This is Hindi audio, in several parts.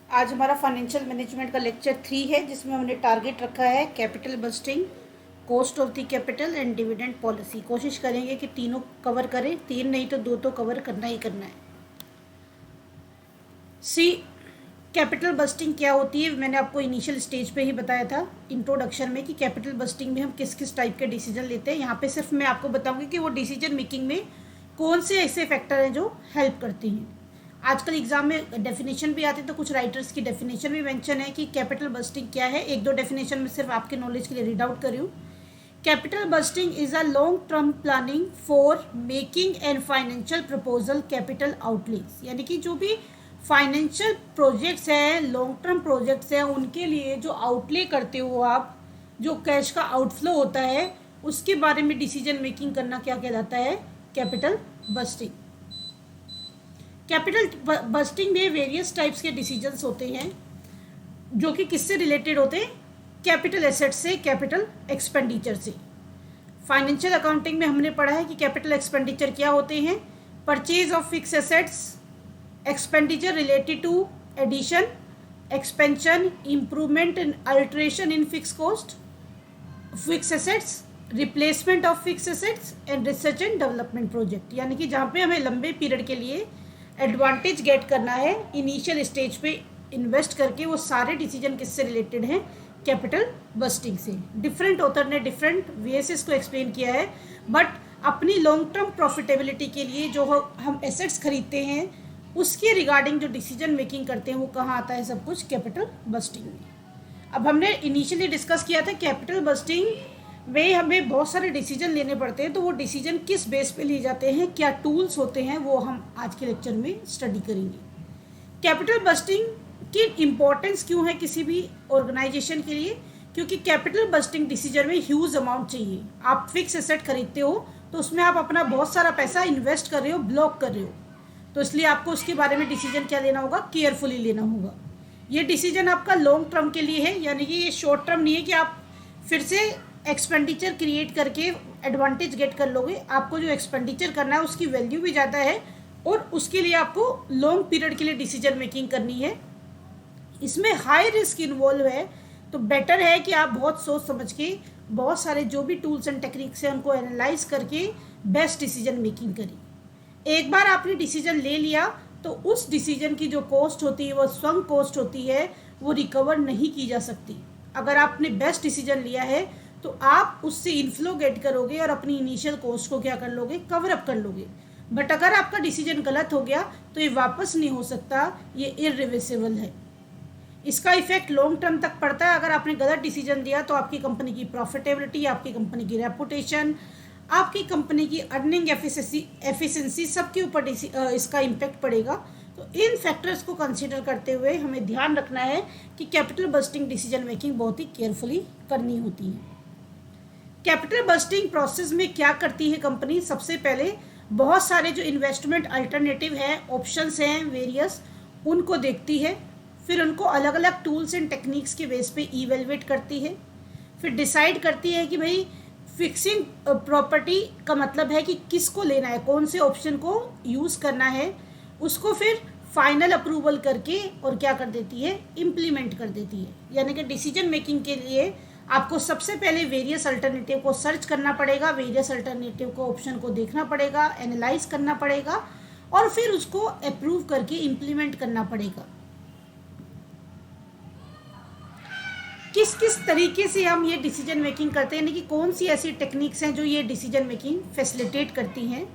आज हमारा फाइनेंशियल मैनेजमेंट का लेक्चर 3 है, जिसमें हमने टारगेट रखा है capital budgeting, cost of the capital and dividend policy. कोशिश करेंगे कि तीनों कवर करें, तीन नहीं तो दो तो कवर करना ही करना है। सी, कैपिटल बस्टिंग क्या होती है? मैंने आपको इनिशियल स्टेज पे ही बताया था इंट्रोडक्शन में कि कैपिटल बस्टिंग में हम किस किस टाइप के डिसीजन लेते हैं। यहाँ पे सिर्फ मैं आपको बताऊंगी कि वो डिसीजन मेकिंग में कौन से ऐसे फैक्टर हैं जो हेल्प करते हैं। आजकल एग्जाम में डेफिनेशन भी आती है, तो कुछ राइटर्स की डेफिनेशन भी मेंशन है कि कैपिटल बस्टिंग क्या है। एक दो डेफिनेशन में सिर्फ आपके नॉलेज के लिए रीड आउट कर रही हूँ। Capital budgeting is a long term planning for making and financial proposal capital outlays, यानी कि जो भी फाइनेंशियल प्रोजेक्ट्स हैं, लॉन्ग टर्म प्रोजेक्ट्स हैं, उनके लिए जो आउटले करते हो आप, जो कैश का आउटफ्लो होता है, उसके बारे में डिसीजन मेकिंग करना क्या कहलाता है? Capital budgeting. कैपिटल बस्टिंग में वेरियस टाइप्स के डिसीजंस होते हैं जो कि किससे रिलेटेड होते हैं? कैपिटल एसेट से, कैपिटल एक्सपेंडिचर से। फाइनेंशियल अकाउंटिंग में हमने पढ़ा है कि कैपिटल एक्सपेंडिचर क्या होते हैं? Purchase of fix assets, expenditure related to addition, expansion, improvement and alteration in fix cost, fix assets, replacement of fix assets and research and development project. यानी कि जहाँ पे हमें लंबे पीरियड के लिए एडवांटेज गेट करना है, इनिशियल स्टेज पे इन्वेस्ट करके, वो सारे डिसीजन किससे रिलेटेड हैं? कैपिटल बस्टिंग से। डिफरेंट ऑथर ने डिफरेंट वे से इसको एक्सप्लेन किया है, बट अपनी लॉन्ग टर्म प्रॉफिटेबिलिटी के लिए जो हम एसेट्स खरीदते हैं, उसके रिगार्डिंग जो डिसीजन मेकिंग करते हैं, वो कहाँ आता है? सब कुछ कैपिटल बस्टिंग में। अब हमने इनिशियली डिस्कस किया था कैपिटल बस्टिंग में हमें बहुत सारे डिसीजन लेने पड़ते हैं, तो वो डिसीजन किस बेस पे लिए जाते हैं, क्या टूल्स होते हैं, वो हम आज के लेक्चर में स्टडी करेंगे। कैपिटल बस्टिंग की इम्पोर्टेंस क्यों है किसी भी ऑर्गेनाइजेशन के लिए? क्योंकि कैपिटल बस्टिंग डिसीजन में ह्यूज अमाउंट चाहिए। आप फिक्स एसेट खरीदते हो तो उसमें आप अपना बहुत सारा पैसा इन्वेस्ट कर रहे हो, ब्लॉक कर रहे हो, तो इसलिए आपको उसके बारे में डिसीजन क्या लेना होगा? केयरफुली लेना होगा। ये डिसीजन आपका लॉन्ग टर्म के लिए है, यानी कि ये शॉर्ट टर्म नहीं है कि आप फिर से एक्सपेंडिचर क्रिएट करके एडवांटेज गेट कर लोगे। आपको जो एक्सपेंडिचर करना है उसकी वैल्यू भी ज़्यादा है, और उसके लिए आपको लॉन्ग पीरियड के लिए डिसीजन मेकिंग करनी है। इसमें हाई रिस्क इन्वॉल्व है, तो बेटर है कि आप बहुत सोच समझ के बहुत सारे जो भी टूल्स एंड टेक्निक्स हैं उनको एनालाइज करके बेस्ट डिसीजन मेकिंग करें। एक बार आपने डिसीजन ले लिया तो उस डिसीजन की जो कॉस्ट होती है, वो स्वंग कॉस्ट होती है, वो रिकवर नहीं की जा सकती। अगर आपने बेस्ट डिसीजन लिया है तो आप उससे इनफ्लो गेट करोगे और अपनी इनिशियल कॉस्ट को क्या कर लोगे? कवर अप कर लोगे। बट अगर आपका डिसीजन गलत हो गया तो ये वापस नहीं हो सकता, ये इरिवर्सिबल है। इसका इफेक्ट लॉन्ग टर्म तक पड़ता है। अगर आपने गलत डिसीजन दिया तो आपकी कंपनी की प्रॉफिटेबिलिटी, आपकी कंपनी की रेपुटेशन, आपकी कंपनी की अर्निंग एफिशिएंसी, सबके ऊपर इसका इम्पैक्ट पड़ेगा। तो इन फैक्टर्स को कंसीडर करते हुए हमें ध्यान रखना है कि कैपिटल बस्टिंग डिसीजन मेकिंग बहुत ही केयरफुली करनी होती है। कैपिटल बस्टिंग प्रोसेस में क्या करती है कंपनी? सबसे पहले बहुत सारे जो इन्वेस्टमेंट अल्टरनेटिव हैं, ऑप्शंस हैं वेरियस, उनको देखती है। फिर उनको अलग अलग टूल्स एंड टेक्निक्स के बेस पे इवेलुएट करती है। फिर डिसाइड करती है कि भाई फिक्सिंग प्रॉपर्टी का मतलब है कि किसको लेना है, कौन से ऑप्शन को यूज़ करना है। उसको फिर फाइनल अप्रूवल करके और क्या कर देती है? इम्प्लीमेंट कर देती है। यानी कि डिसीजन मेकिंग के लिए आपको सबसे पहले वेरियस अल्टरनेटिव को सर्च करना पड़ेगा, वेरियस अल्टरनेटिव को ऑप्शन को देखना पड़ेगा, एनालाइज करना पड़ेगा, और फिर उसको अप्रूव करके इम्प्लीमेंट करना पड़ेगा। किस किस तरीके से हम ये डिसीजन मेकिंग करते हैं, यानी कि कौन सी ऐसी टेक्निक्स हैं जो ये डिसीजन मेकिंग फैसिलिटेट करती हैं।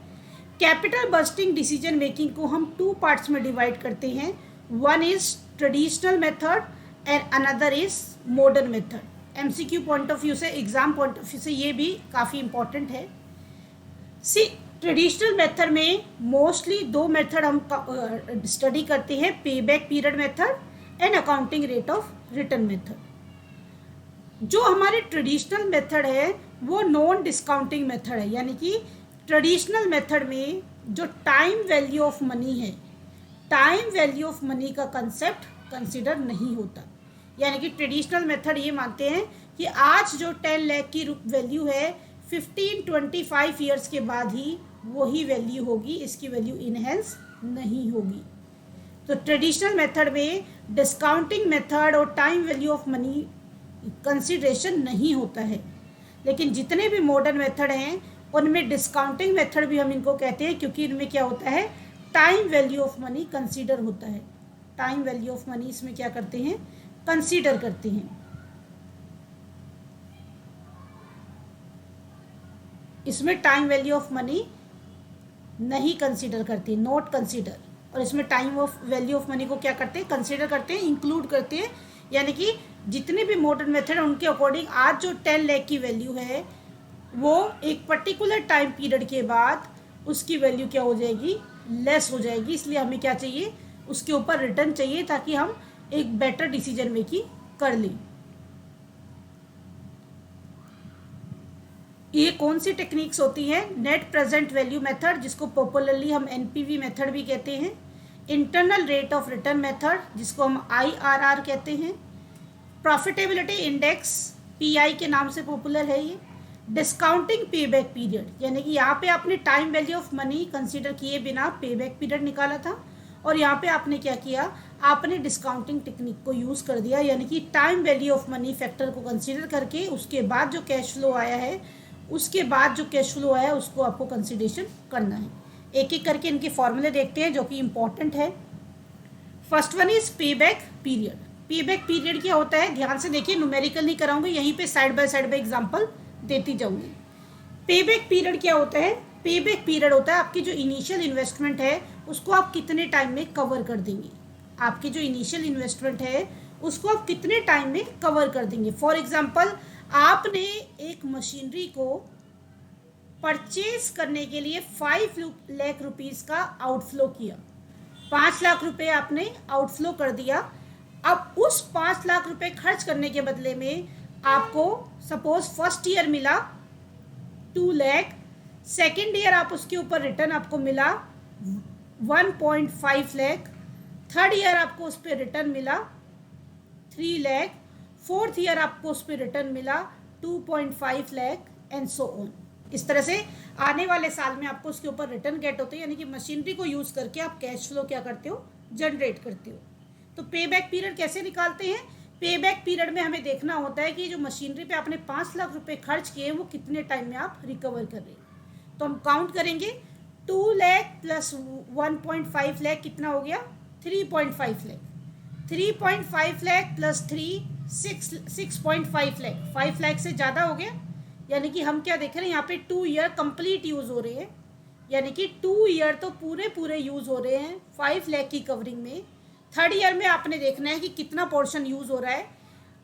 कैपिटल बस्टिंग डिसीजन मेकिंग को हम 2 पार्ट्स में डिवाइड करते हैं। One is traditional method and another is modern method. MCQ point of view से, एग्जाम पॉइंट ऑफ व्यू से ये भी काफ़ी इंपॉर्टेंट है। सी, ट्रेडिशनल मेथड में मोस्टली 2 मेथड हम स्टडी करते हैं, पे back period method and accounting rate of return method. जो हमारे ट्रेडिशनल मेथड है वो नॉन डिस्काउंटिंग मेथड है, यानी कि ट्रेडिशनल मेथड में जो टाइम वैल्यू ऑफ मनी है, टाइम वैल्यू ऑफ मनी का कंसेप्ट कंसिडर नहीं होता। यानी कि ट्रेडिशनल मेथड ये मानते हैं कि आज जो 10 लाख की वैल्यू है, 15-25 ईयर्स के बाद ही वही वैल्यू होगी, इसकी वैल्यू इनहेंस नहीं होगी। तो ट्रेडिशनल मेथड में डिस्काउंटिंग मेथड और time value of money consideration नहीं होता है। लेकिन जितने भी मॉडर्न मेथड हैं उनमें डिस्काउंटिंग मेथड भी हम इनको कहते हैं, क्योंकि इनमें क्या होता है, time value of money consider होता है। टाइम वैल्यू ऑफ मनी इसमें क्या करते हैं, कंसीडर करते हैं। इसमें टाइम वैल्यू ऑफ मनी नहीं कंसीडर करते, नॉट कंसीडर। और इसमें time of value of money को क्या करते हैं, कंसीडर करते हैं, इंक्लूड करते हैं। यानी कि जितने भी मॉडर्न मेथड हैं उनके अकॉर्डिंग आज जो 10 लाख की वैल्यू है वो एक पर्टिकुलर टाइम पीरियड के बाद उसकी वैल्यू क्या हो जाएगी, लेस हो जाएगी। इसलिए हमें क्या चाहिए, उसके ऊपर रिटर्न चाहिए ताकि हम एक बेटर डिसीजन मेकिंग कर लें। ये कौन सी टेक्निक्स होती हैं, नेट प्रेजेंट वैल्यू मेथड जिसको पॉपुलरली हम एनपीवी मेथड भी कहते हैं, internal rate of return method जिसको हम आईआरआर कहते हैं, प्रॉफिटेबिलिटी इंडेक्स पीआई के नाम से पॉपुलर है ये, डिस्काउंटिंग पेबैक पीरियड यानी कि यहाँ पे आपने time value of money consider किए बिना पेबैक पीरियड निकाला था, और यहाँ पे आपने क्या किया, आपने डिस्काउंटिंग टेक्निक को यूज़ कर दिया। यानी कि time value of money factor को कंसीडर करके उसके बाद जो कैश फ्लो आया है, उसके बाद जो कैश फ्लो आया है उसको आपको कंसीडरेशन करना है। एक एक करके इनके फॉर्मूले देखते हैं जो कि इंपॉर्टेंट है। First one is payback period. Payback period क्या होता है, ध्यान से देखिए, न्यूमेरिकल नहीं कराऊंगी, यहीं पे साइड बाय एग्जांपल देती जाऊंगी। पेबैक पीरियड क्या होता है, पेबैक पीरियड होता है आपकी जो इनिशियल इन्वेस्टमेंट है उसको आप कितने टाइम में कवर कर देंगे। आपकी जो इनिशियल इन्वेस्टमेंट है उसको आप कितने टाइम में कवर कर देंगे। फॉर एग्जाम्पल, आपने एक मशीनरी को परचेज करने के लिए 5 लाख रुपीज़ का आउटफ्लो किया, 5 लाख रुपए आपने आउटफ्लो कर दिया। अब उस 5 लाख रुपए खर्च करने के बदले में आपको सपोज फर्स्ट ईयर मिला 2 लाख, सेकेंड ईयर आप उसके ऊपर रिटर्न आपको मिला 1.5 लाख, थर्ड ईयर आपको उस पर रिटर्न मिला 3 लाख, फोर्थ ईयर आपको उस पर रिटर्न मिला 2.5 लाख एंड सो ऑन। इस तरह से आने वाले साल में आपको उसके ऊपर रिटर्न गेट होते हैं। यानी कि मशीनरी को यूज़ करके आप कैश फ्लो क्या करते हो, जनरेट करते हो। तो पे बैक पीरियड कैसे निकालते हैं, पे बैक पीरियड में हमें देखना होता है कि जो मशीनरी पे आपने 5 लाख रुपए खर्च किए वो कितने टाइम में आप रिकवर कर रहे हैं। तो हम काउंट करेंगे, 2 लाख प्लस 1.5 लाख कितना हो गया, 3.5 लाख, 3.5 लाख प्लस 6.5 लाख, 5 लाख से ज़्यादा हो गया। यानी कि हम क्या देख रहे हैं यहाँ पे 2 ईयर कंप्लीट यूज़ हो रहे हैं, यानी कि 2 ईयर तो पूरे यूज़ हो रहे हैं 5 लाख की कवरिंग में। थर्ड ईयर में आपने देखना है कि कितना पोर्शन यूज़ हो रहा है।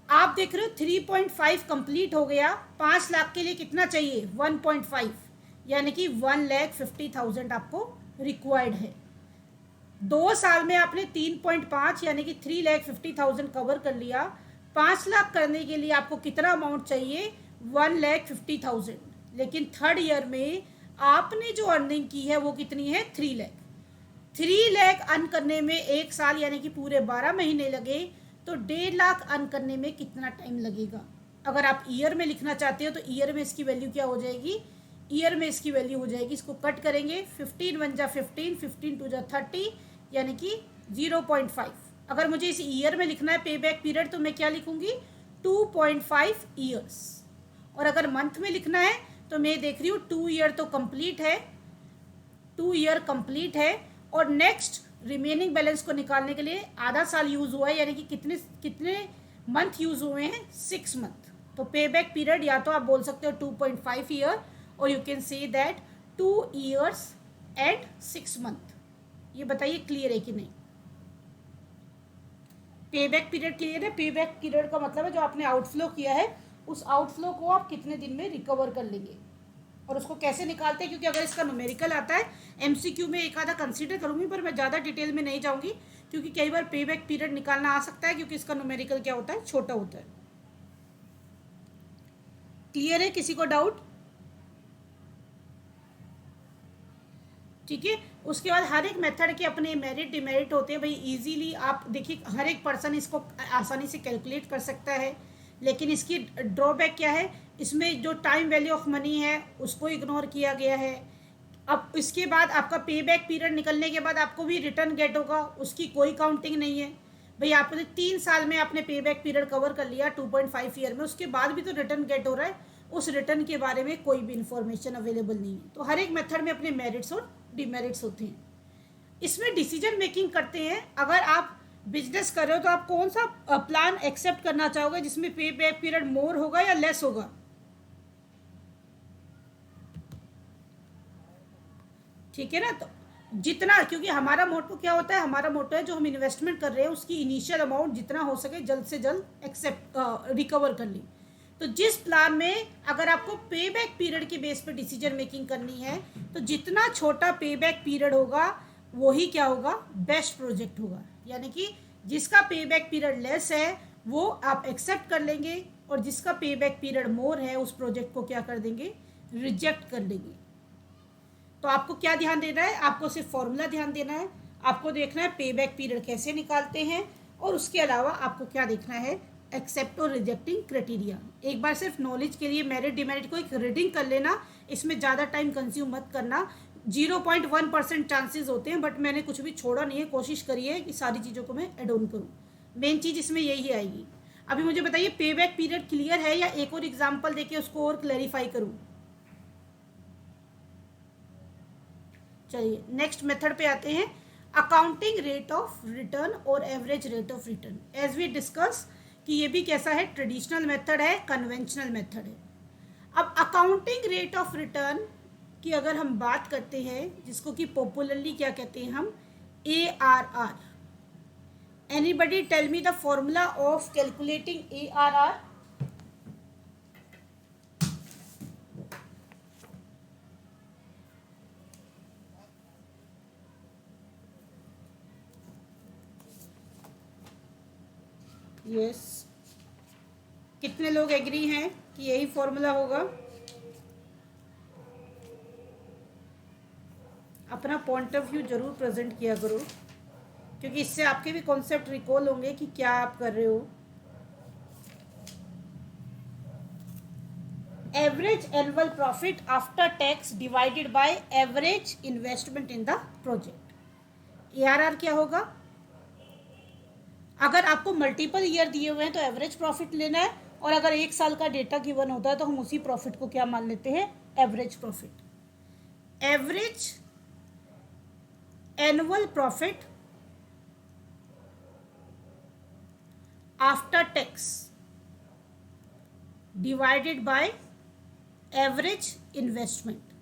आप देख रहे हो 3.5 कंप्लीट हो गया, 5 लाख के लिए कितना चाहिए, 1.5, यानी कि 1,50,000 आपको रिक्वायर्ड है। 2 साल में आपने 3.5 यानी कि 3,50,000 कवर कर लिया। 5 लाख करने के लिए आपको कितना अमाउंट चाहिए, 1,50,000। लेकिन थर्ड ईयर में आपने जो अर्निंग की है वो कितनी है, 3 लाख। 3 लाख अर्न करने में 1 साल यानी कि पूरे 12 महीने लगे, तो 1.5 लाख अर्न करने में कितना टाइम लगेगा। अगर आप ईयर में लिखना चाहते हो तो ईयर में इसकी वैल्यू क्या हो जाएगी, ईयर में इसकी वैल्यू हो जाएगी, इसको कट करेंगे, 15 1 जा 15, 15 2 जा 30, यानी कि 0.5। अगर मुझे इस ईयर में लिखना है पे बैक पीरियड तो मैं क्या लिखूंगी, 2.5 ईयर्स। और अगर मंथ में लिखना है तो मैं देख रही हूँ 2 ईयर तो कंप्लीट है, 2 ईयर कंप्लीट है, और नेक्स्ट रिमेनिंग बैलेंस को निकालने के लिए आधा साल यूज़ हुआ है, यानी कि कितने मंथ यूज़ हुए हैं, 6 मंथ। तो पे बैक पीरियड या तो आप बोल सकते हो 2.5 ईयर, और you can say that 2 years and 6 month. ये बताइए क्लियर है कि नहीं। पे बैक पीरियड क्लियर है। पे बैक पीरियड का मतलब है जो आपने आउटफ्लो किया है उस आउटफ्लो को आप कितने दिन में रिकवर कर लेंगे, और उसको कैसे निकालते हैं। क्योंकि अगर इसका न्यूमेरिकल आता है, एमसीक्यू में एक आधा कंसीडर करूंगी, पर मैं ज़्यादा डिटेल में नहीं जाऊंगी क्योंकि कई बार पे बैक पीरियड निकालना आ सकता है, क्योंकि इसका न्यूमेरिकल क्या होता है, छोटा होता है। क्लियर है, किसी को डाउट, ठीक है। उसके बाद हर एक मेथड के अपने मेरिट डिमेरिट होते हैं। भाई इजीली आप देखिए, हर एक पर्सन इसको आसानी से कैलकुलेट कर सकता है, लेकिन इसकी ड्रॉबैक क्या है, इसमें जो टाइम वैल्यू ऑफ मनी है उसको इग्नोर किया गया है। अब इसके बाद आपका पे बैक पीरियड निकलने के बाद आपको भी रिटर्न गेट होगा, उसकी कोई काउंटिंग नहीं है। भाई आपने 3 साल में आपने पे बैक पीरियड कवर कर लिया 2.5 ईयर में, उसके बाद भी तो रिटर्न गेट हो रहा है, उस रिटर्न के बारे में कोई भी इंफॉर्मेशन अवेलेबल नहीं है। तो हर एक मेथड में अपने मेरिट्स और डिमेरिट्स होते हैं। इसमें डिसीजन मेकिंग करते हैं, अगर आप बिजनेस कर रहे हो तो आप कौन सा प्लान एक्सेप्ट करना चाहोगे जिसमें पे बैक पीरियड मोर होगा या लेस होगा? ठीक है ना। तो जितना, क्योंकि हमारा मोटो क्या होता है, हमारा मोटो है जो हम इन्वेस्टमेंट कर रहे हैं उसकी इनिशियल अमाउंट जितना हो सके जल्द से जल्द एक्सेप्ट रिकवर कर ली। तो जिस प्लान में अगर आपको पे बैक पीरियड के बेस पर डिसीजन मेकिंग करनी है तो जितना छोटा पे बैक पीरियड होगा वही क्या होगा, बेस्ट प्रोजेक्ट होगा। यानी कि जिसका पे बैक पीरियड लेस है वो आप एक्सेप्ट कर लेंगे, और जिसका पे बैक पीरियड मोर है उस प्रोजेक्ट को क्या कर देंगे, रिजेक्ट कर देंगे। तो आपको क्या ध्यान देना है, आपको सिर्फ फॉर्मूला ध्यान देना है, आपको देखना है पे बैक पीरियड कैसे निकालते हैं, और उसके अलावा आपको क्या देखना है, एक्सेप्ट और रिजेक्टिंग क्राइटेरिया। एक बार सिर्फ नॉलेज के लिए मेरिट डिमेरिट को एक रीडिंग कर लेना, इसमें ज़्यादा टाइम कंज्यूम मत करना। 0.1% चांसेस होते हैं, बट मैंने कुछ भी छोड़ा नहीं है, कोशिश करी है कि सारी चीज़ों को मैं एड ऑन करूँ। मेन चीज़ इसमें यही आएगी। अभी मुझे बताइए पे बैक पीरियड क्लियर है या एक और एग्जाम्पल देके उसको और क्लैरिफाई करूँ? चलिए नेक्स्ट मेथड पे आते हैं, अकाउंटिंग रेट ऑफ रिटर्न और average rate of return. As we discuss कि ये भी कैसा है, ट्रेडिशनल मेथड है, कन्वेंशनल मेथड है। अब अकाउंटिंग रेट ऑफ रिटर्न की अगर हम बात करते हैं, जिसको कि पॉपुलरली क्या कहते हैं हम, ARR। Anybody tell me the formula of calculating ARR? Yes, कितने लोग एग्री हैं कि यही फॉर्मूला होगा? अपना पॉइंट ऑफ व्यू जरूर प्रेजेंट किया करो, क्योंकि इससे आपके भी कॉन्सेप्ट रिकॉल होंगे कि क्या आप कर रहे हो। Average annual profit after tax divided by average investment in the project. ARR क्या होगा? अगर आपको मल्टीपल ईयर दिए हुए हैं तो एवरेज प्रॉफिट लेना है, और अगर 1 साल का डेटा गिवन होता है तो हम उसी प्रॉफिट को क्या मान लेते हैं, average profit. Average annual profit after tax divided by average investment.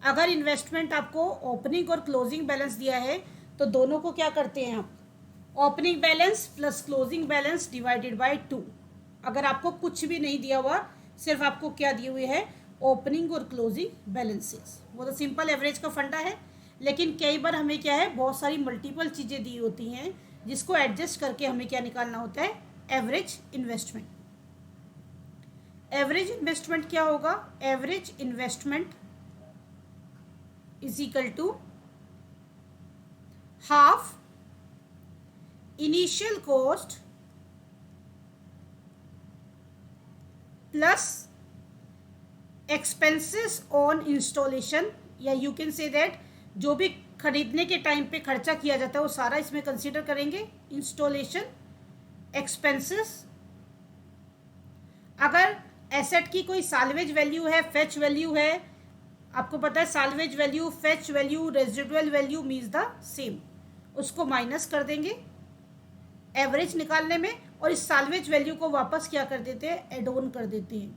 अगर इन्वेस्टमेंट आपको ओपनिंग और क्लोजिंग बैलेंस दिया है तो दोनों को क्या करते हैं आप, opening balance plus closing balance divided by 2। अगर आपको कुछ भी नहीं दिया हुआ, सिर्फ आपको क्या दिए हुए है, ओपनिंग और क्लोजिंग बैलेंसेस, वो तो सिंपल एवरेज का फंडा है। लेकिन कई बार हमें क्या है, बहुत सारी मल्टीपल चीज़ें दी होती हैं जिसको एडजस्ट करके हमें क्या निकालना होता है, एवरेज इन्वेस्टमेंट। एवरेज इन्वेस्टमेंट क्या होगा, average investment is equal to half initial cost plus expenses on installation, या यू कैन से दैट जो भी खरीदने के टाइम पे खर्चा किया जाता है वो सारा इसमें कंसीडर करेंगे, इंस्टॉलेशन एक्सपेंसेस। अगर एसेट की कोई साल्वेज वैल्यू है, फेच वैल्यू है, आपको पता है salvage value, fetch value, residual value means the same, उसको माइनस कर देंगे एवरेज निकालने में, और इस साल्वेज वैल्यू को वापस क्या कर देते हैं, एड ऑन कर देते हैं।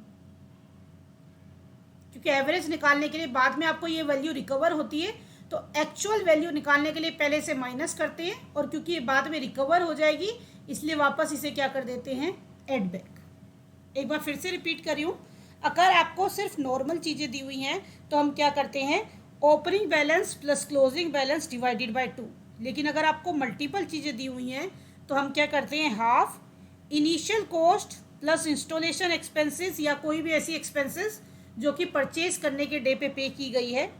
क्योंकि एवरेज निकालने के लिए बाद में आपको ये वैल्यू रिकवर होती है, तो एक्चुअल वैल्यू निकालने के लिए पहले से माइनस करते हैं, और क्योंकि ये बाद में रिकवर हो जाएगी इसलिए वापस इसे क्या कर देते हैं, एड बैक। एक बार फिर से रिपीट कर रही हूँ, अगर आपको सिर्फ नॉर्मल चीज़ें दी हुई हैं तो हम क्या करते हैं, opening balance plus closing balance divided by 2। लेकिन अगर आपको मल्टीपल चीज़ें दी हुई हैं तो हम क्या करते हैं, half initial cost plus installation expenses, या कोई भी ऐसी एक्सपेंसेस जो कि परचेज करने के डे पे की गई है,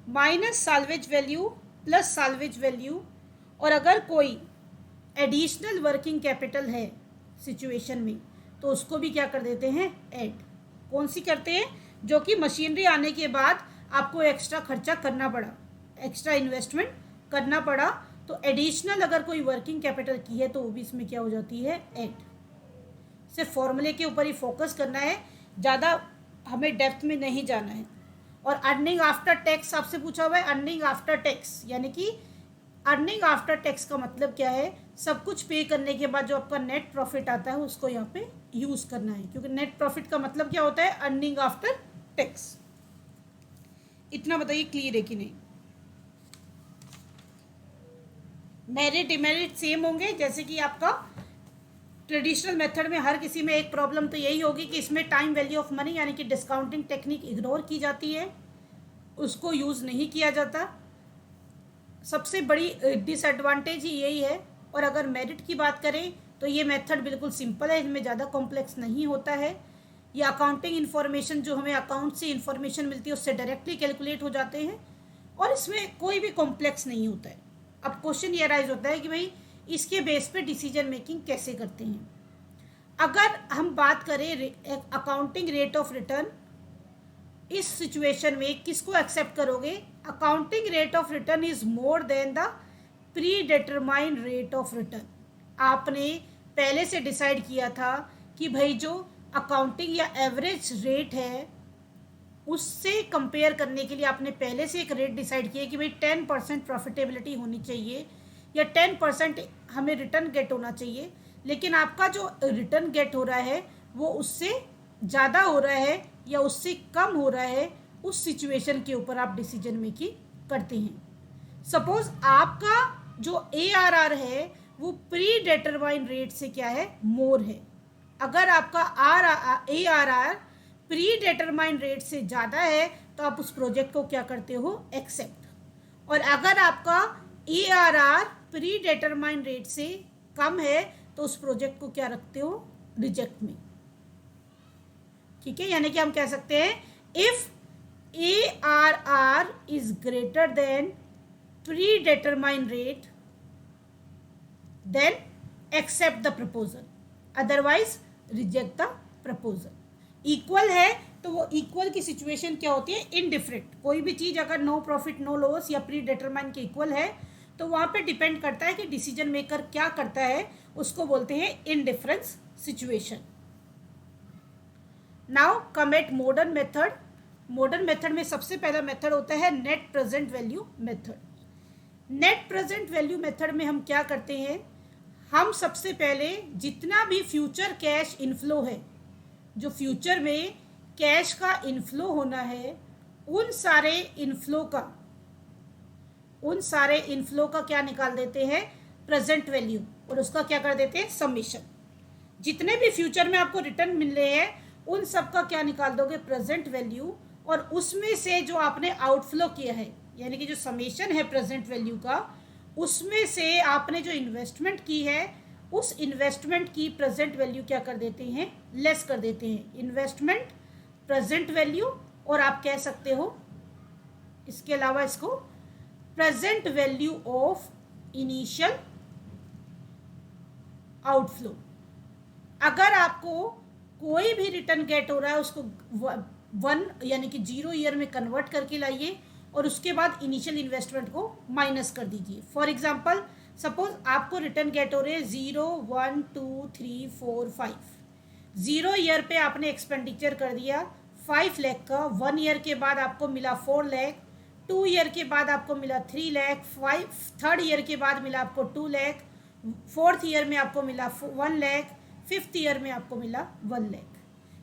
minus salvage value plus salvage value, और अगर कोई एडिशनल वर्किंग कैपिटल है सिचुएशन में तो उसको भी क्या कर देते हैं, ऐड। कौन सी करते हैं, जो कि मशीनरी आने के बाद आपको एक्स्ट्रा खर्चा करना पड़ा, एक्स्ट्रा इन्वेस्टमेंट करना पड़ा, तो एडिशनल अगर कोई वर्किंग कैपिटल की है तो वो भी इसमें क्या हो जाती है, ऐड। सिर्फ फॉर्मूले के ऊपर ही फोकस करना है, ज़्यादा हमें डेप्थ में नहीं जाना है। और अर्निंग आफ्टर टैक्स आपसे पूछा हुआ है, अर्निंग आफ्टर टैक्स यानी कि अर्निंग आफ्टर टैक्स का मतलब क्या है, सब कुछ पे करने के बाद जो आपका नेट प्रॉफिट आता है उसको यहाँ पे यूज़ करना है, क्योंकि नेट प्रॉफिट का मतलब क्या होता है, अर्निंग आफ्टर टैक्स। इतना बताइए क्लियर है कि नहीं। मेरिट डिमेरिट सेम होंगे, जैसे कि आपका ट्रेडिशनल मेथड में हर किसी में एक प्रॉब्लम तो यही होगी कि इसमें टाइम वैल्यू ऑफ मनी यानी कि डिस्काउंटिंग टेक्निक इग्नोर की जाती है, उसको यूज़ नहीं किया जाता। सबसे बड़ी डिसएडवांटेज ही यही है। और अगर मेरिट की बात करें तो ये मेथड बिल्कुल सिंपल है, इसमें ज़्यादा कॉम्प्लेक्स नहीं होता है। ये अकाउंटिंग इन्फॉर्मेशन जो हमें अकाउंट से इन्फॉर्मेशन मिलती है उससे डायरेक्टली कैलकुलेट हो जाते हैं और इसमें कोई भी कॉम्प्लेक्स नहीं होता है। अब क्वेश्चन ये राइज होता है कि भाई इसके बेस पे डिसीजन मेकिंग कैसे करते हैं। अगर हम बात करें अकाउंटिंग रेट ऑफ रिटर्न, इस सिचुएशन में किसको एक्सेप्ट करोगे, accounting rate of return is more than the pre determined rate of return. आपने पहले से डिसाइड किया था कि भाई जो अकाउंटिंग या एवरेज रेट है उससे कंपेयर करने के लिए आपने पहले से एक रेट डिसाइड किया कि भाई 10% प्रॉफिटेबिलिटी होनी चाहिए या 10% हमें रिटर्न गेट होना चाहिए, लेकिन आपका जो रिटर्न गेट हो रहा है वो उससे ज़्यादा हो रहा है या उससे कम हो रहा है, उस सिचुएशन के ऊपर आप डिसीजन मेकिंग करते हैं। सपोज आपका जो ARR है वो प्री डिटरमाइंड रेट से क्या है, मोर है। अगर आपका ARR प्री डिटरमाइंड रेट से ज़्यादा है तो आप उस प्रोजेक्ट को क्या करते हो, एक्सेप्ट। और अगर आपका ARR प्री डिटरमाइंड रेट से कम है तो उस प्रोजेक्ट को क्या रखते हो, रिजेक्ट में। ठीक है, यानी कि हम कह सकते हैं if ARR is greater than predetermined rate then accept the proposal, otherwise reject the proposal. Equal है तो वो इक्वल की सिचुएशन क्या होती है, इनडिफरेंट। कोई भी चीज़ अगर नो प्रॉफिट नो लॉस या प्री डिटरमाइंड के इक्वल है तो वहाँ पे डिपेंड करता है कि डिसीजन मेकर क्या करता है, उसको बोलते हैं indifference situation. Now come at modern method. Modern method में सबसे पहला मेथड होता है net present value method. Net present value method में हम क्या करते हैं, हम सबसे पहले जितना भी फ्यूचर कैश इनफ्लो है, जो फ्यूचर में कैश का इनफ्लो होना है, उन सारे इनफ्लो का क्या निकाल देते हैं, प्रेजेंट वैल्यू, और उसका क्या कर देते हैं, समेशन। जितने भी फ्यूचर में आपको रिटर्न मिल रहे हैं उन सब का क्या निकाल दोगे, प्रेजेंट वैल्यू, और उसमें से जो आपने आउटफ्लो किया है यानी कि जो समेशन है प्रेजेंट वैल्यू का, उसमें से आपने जो इन्वेस्टमेंट की है उस इन्वेस्टमेंट की प्रेजेंट वैल्यू क्या कर देते हैं, लेस कर देते हैं। इन्वेस्टमेंट प्रेजेंट वैल्यू, और आप कह सकते हो इसके अलावा इसको present value of initial outflow. अगर आपको कोई भी रिटर्न गेट हो रहा है उसको 1 यानी कि 0 ईयर में कन्वर्ट करके लाइए और उसके बाद इनिशियल इन्वेस्टमेंट को माइनस कर दीजिए। फॉर एग्जांपल सपोज आपको रिटर्न गेट हो रहे हैं 0, 1, 2, 3, 4, 5। 0 ईयर पे आपने एक्सपेंडिचर कर दिया 5 लाख का, 1 ईयर के बाद आपको मिला 4 लाख, 2 ईयर के बाद आपको मिला 3 लाख, 3rd ईयर के बाद मिला आपको 2 लाख, 4th ईयर में आपको मिला 1 लाख, 5th ईयर में आपको मिला 1 लाख।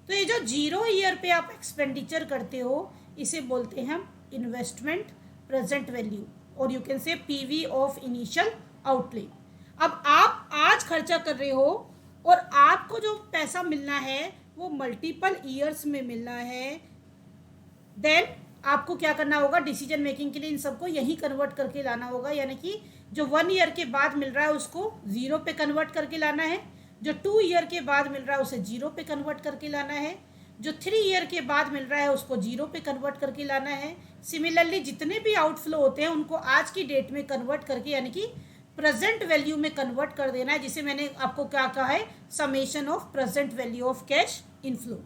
तो ये जो 0 ईयर पे आप एक्सपेंडिचर करते हो इसे बोलते हैं हम इन्वेस्टमेंट प्रेजेंट वैल्यू, और यू कैन से PV ऑफ इनिशियल आउटले। अब आप आज खर्चा कर रहे हो और आपको जो पैसा मिलना है वो मल्टीपल ईयर्स में मिलना है, देन आपको क्या करना होगा, डिसीजन मेकिंग के लिए इन सबको यही कन्वर्ट करके लाना होगा। यानी कि जो 1 ईयर के बाद मिल रहा है उसको 0 पे कन्वर्ट करके लाना है, जो 2 ईयर के बाद मिल रहा है उसे 0 पे कन्वर्ट करके लाना है, जो 3 ईयर के बाद मिल रहा है उसको 0 पे कन्वर्ट करके लाना है। सिमिलरली जितने भी आउटफ्लो होते हैं उनको आज की डेट में कन्वर्ट करके यानी कि प्रेजेंट वैल्यू में कन्वर्ट कर देना है, जिसे मैंने आपको क्या कहा है, summation of present value of cash inflow.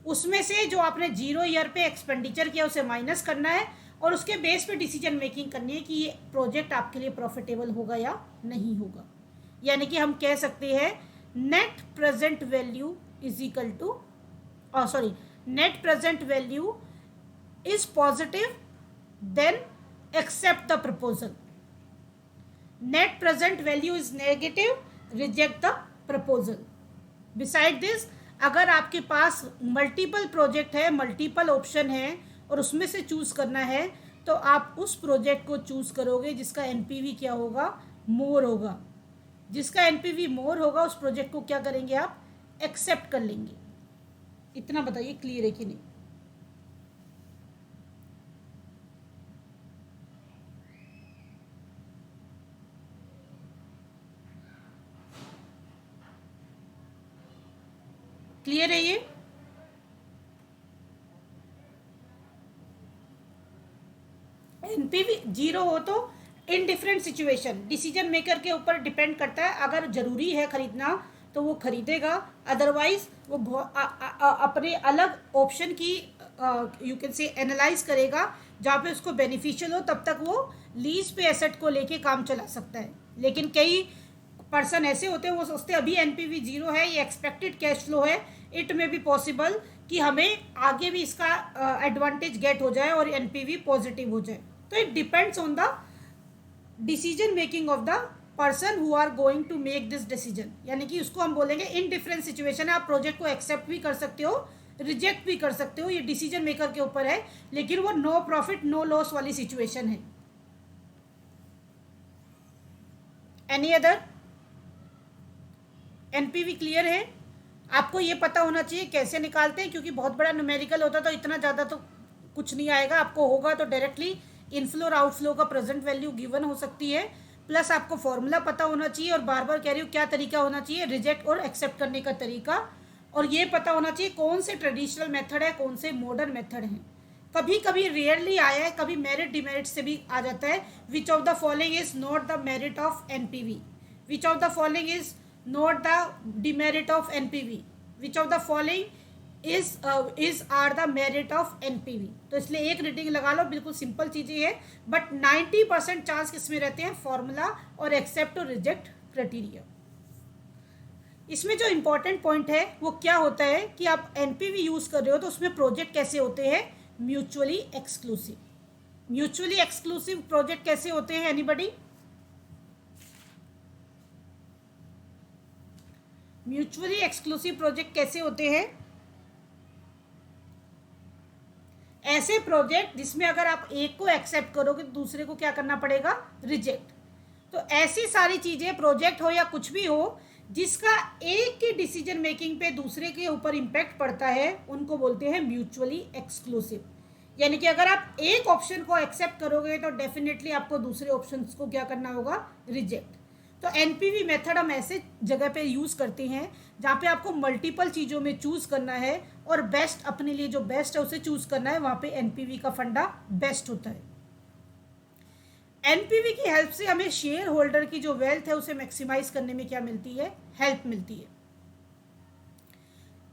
उसमें से जो आपने 0 ईयर पे एक्सपेंडिचर किया उसे माइनस करना है और उसके बेस पे डिसीजन मेकिंग करनी है कि ये प्रोजेक्ट आपके लिए प्रॉफिटेबल होगा या नहीं होगा। यानी कि हम कह सकते हैं net present value is equal to net present value is positive then accept the proposal, net present value is negative reject the proposal. Beside this, अगर आपके पास मल्टीपल प्रोजेक्ट है, मल्टीपल ऑप्शन है और उसमें से चूज करना है, तो आप उस प्रोजेक्ट को चूज करोगे जिसका एनपीवी क्या होगा, मोर होगा। जिसका एनपीवी मोर होगा उस प्रोजेक्ट को क्या करेंगे आप, एक्सेप्ट कर लेंगे। इतना बताइए क्लियर है कि नहीं। क्लियर है ये। एनपीवी जीरो हो तो in different situation decision maker के ऊपर डिपेंड करता है। अगर जरूरी है खरीदना तो वो खरीदेगा, अदरवाइज वो अपने अलग ऑप्शन की यू कैन से एनालाइज करेगा जहाँ पे उसको बेनिफिशियल हो, तब तक वो लीज पे एसेट को लेके काम चला सकता है। लेकिन कई पर्सन ऐसे होते हैं वो सोचते हैं अभी एनपीवी जीरो है, ये एक्सपेक्टेड कैश फ्लो है, इट में बी पॉसिबल कि हमें आगे भी इसका एडवांटेज गेट हो जाए और एनपीवी पॉजिटिव हो जाए। तो it depends on the decision making of the person who are going to make this decision. यानी कि उसको हम बोलेंगे इन डिफरेंट सिचुएशन है, आप प्रोजेक्ट को एक्सेप्ट भी कर सकते हो, रिजेक्ट भी कर सकते हो, ये डिसीजन मेकर के ऊपर है, लेकिन वो नो प्रॉफिट नो लॉस वाली सिचुएशन है। Any other? एनपीवी क्लियर है? आपको ये पता होना चाहिए कैसे निकालते हैं, क्योंकि बहुत बड़ा न्यूमेरिकल होता तो इतना ज़्यादा तो कुछ नहीं आएगा। आपको होगा तो डायरेक्टली इनफ्लो और आउटफ्लो का प्रेजेंट वैल्यू गिवन हो सकती है, प्लस आपको फॉर्मूला पता होना चाहिए, और बार बार कह रही हूँ क्या तरीका होना चाहिए, रिजेक्ट और एक्सेप्ट करने का तरीका, और ये पता होना चाहिए कौन से ट्रेडिशनल मेथड है, कौन से मॉडर्न मेथड हैं। कभी कभी रेयरली आया है, कभी मेरिट डिमेरिट से भी आ जाता है। Which of the following is not the merit of NPV, which of the following is not the demerit of NPV, which of the following is are the merit of NPV. तो इसलिए एक रेटिंग लगा लो, बिल्कुल सिंपल चीजें हैं, बट 90% चांस किसमें रहते हैं, फॉर्मूला और एक्सेप्ट और रिजेक्ट क्राइटेरिया। इसमें जो इंपॉर्टेंट पॉइंट है वो क्या होता है कि आप एनपीवी यूज कर रहे हो तो उसमें प्रोजेक्ट कैसे होते हैं, mutually exclusive. Mutually exclusive project कैसे होते हैं, एनीबडी? म्यूचुअली एक्सक्लूसिव प्रोजेक्ट कैसे होते हैं? ऐसे प्रोजेक्ट जिसमें अगर आप एक को एक्सेप्ट करोगे तो दूसरे को क्या करना पड़ेगा, रिजेक्ट। तो ऐसी सारी चीजें, प्रोजेक्ट हो या कुछ भी हो, जिसका एक की डिसीजन मेकिंग पे दूसरे के ऊपर इम्पैक्ट पड़ता है, उनको बोलते हैं म्यूचुअली एक्सक्लूसिव। यानी कि अगर आप एक ऑप्शन को एक्सेप्ट करोगे तो डेफिनेटली आपको दूसरे ऑप्शन को क्या करना होगा, रिजेक्ट। तो एनपीवी मेथड हम ऐसे जगह पे यूज़ करते हैं जहाँ पे आपको मल्टीपल चीज़ों में चूज़ करना है और बेस्ट, अपने लिए जो बेस्ट है उसे चूज़ करना है, वहाँ पे एनपीवी का फंडा बेस्ट होता है। एनपीवी की हेल्प से हमें शेयर होल्डर की जो वेल्थ है उसे मैक्सिमाइज करने में क्या मिलती है, हेल्प मिलती है।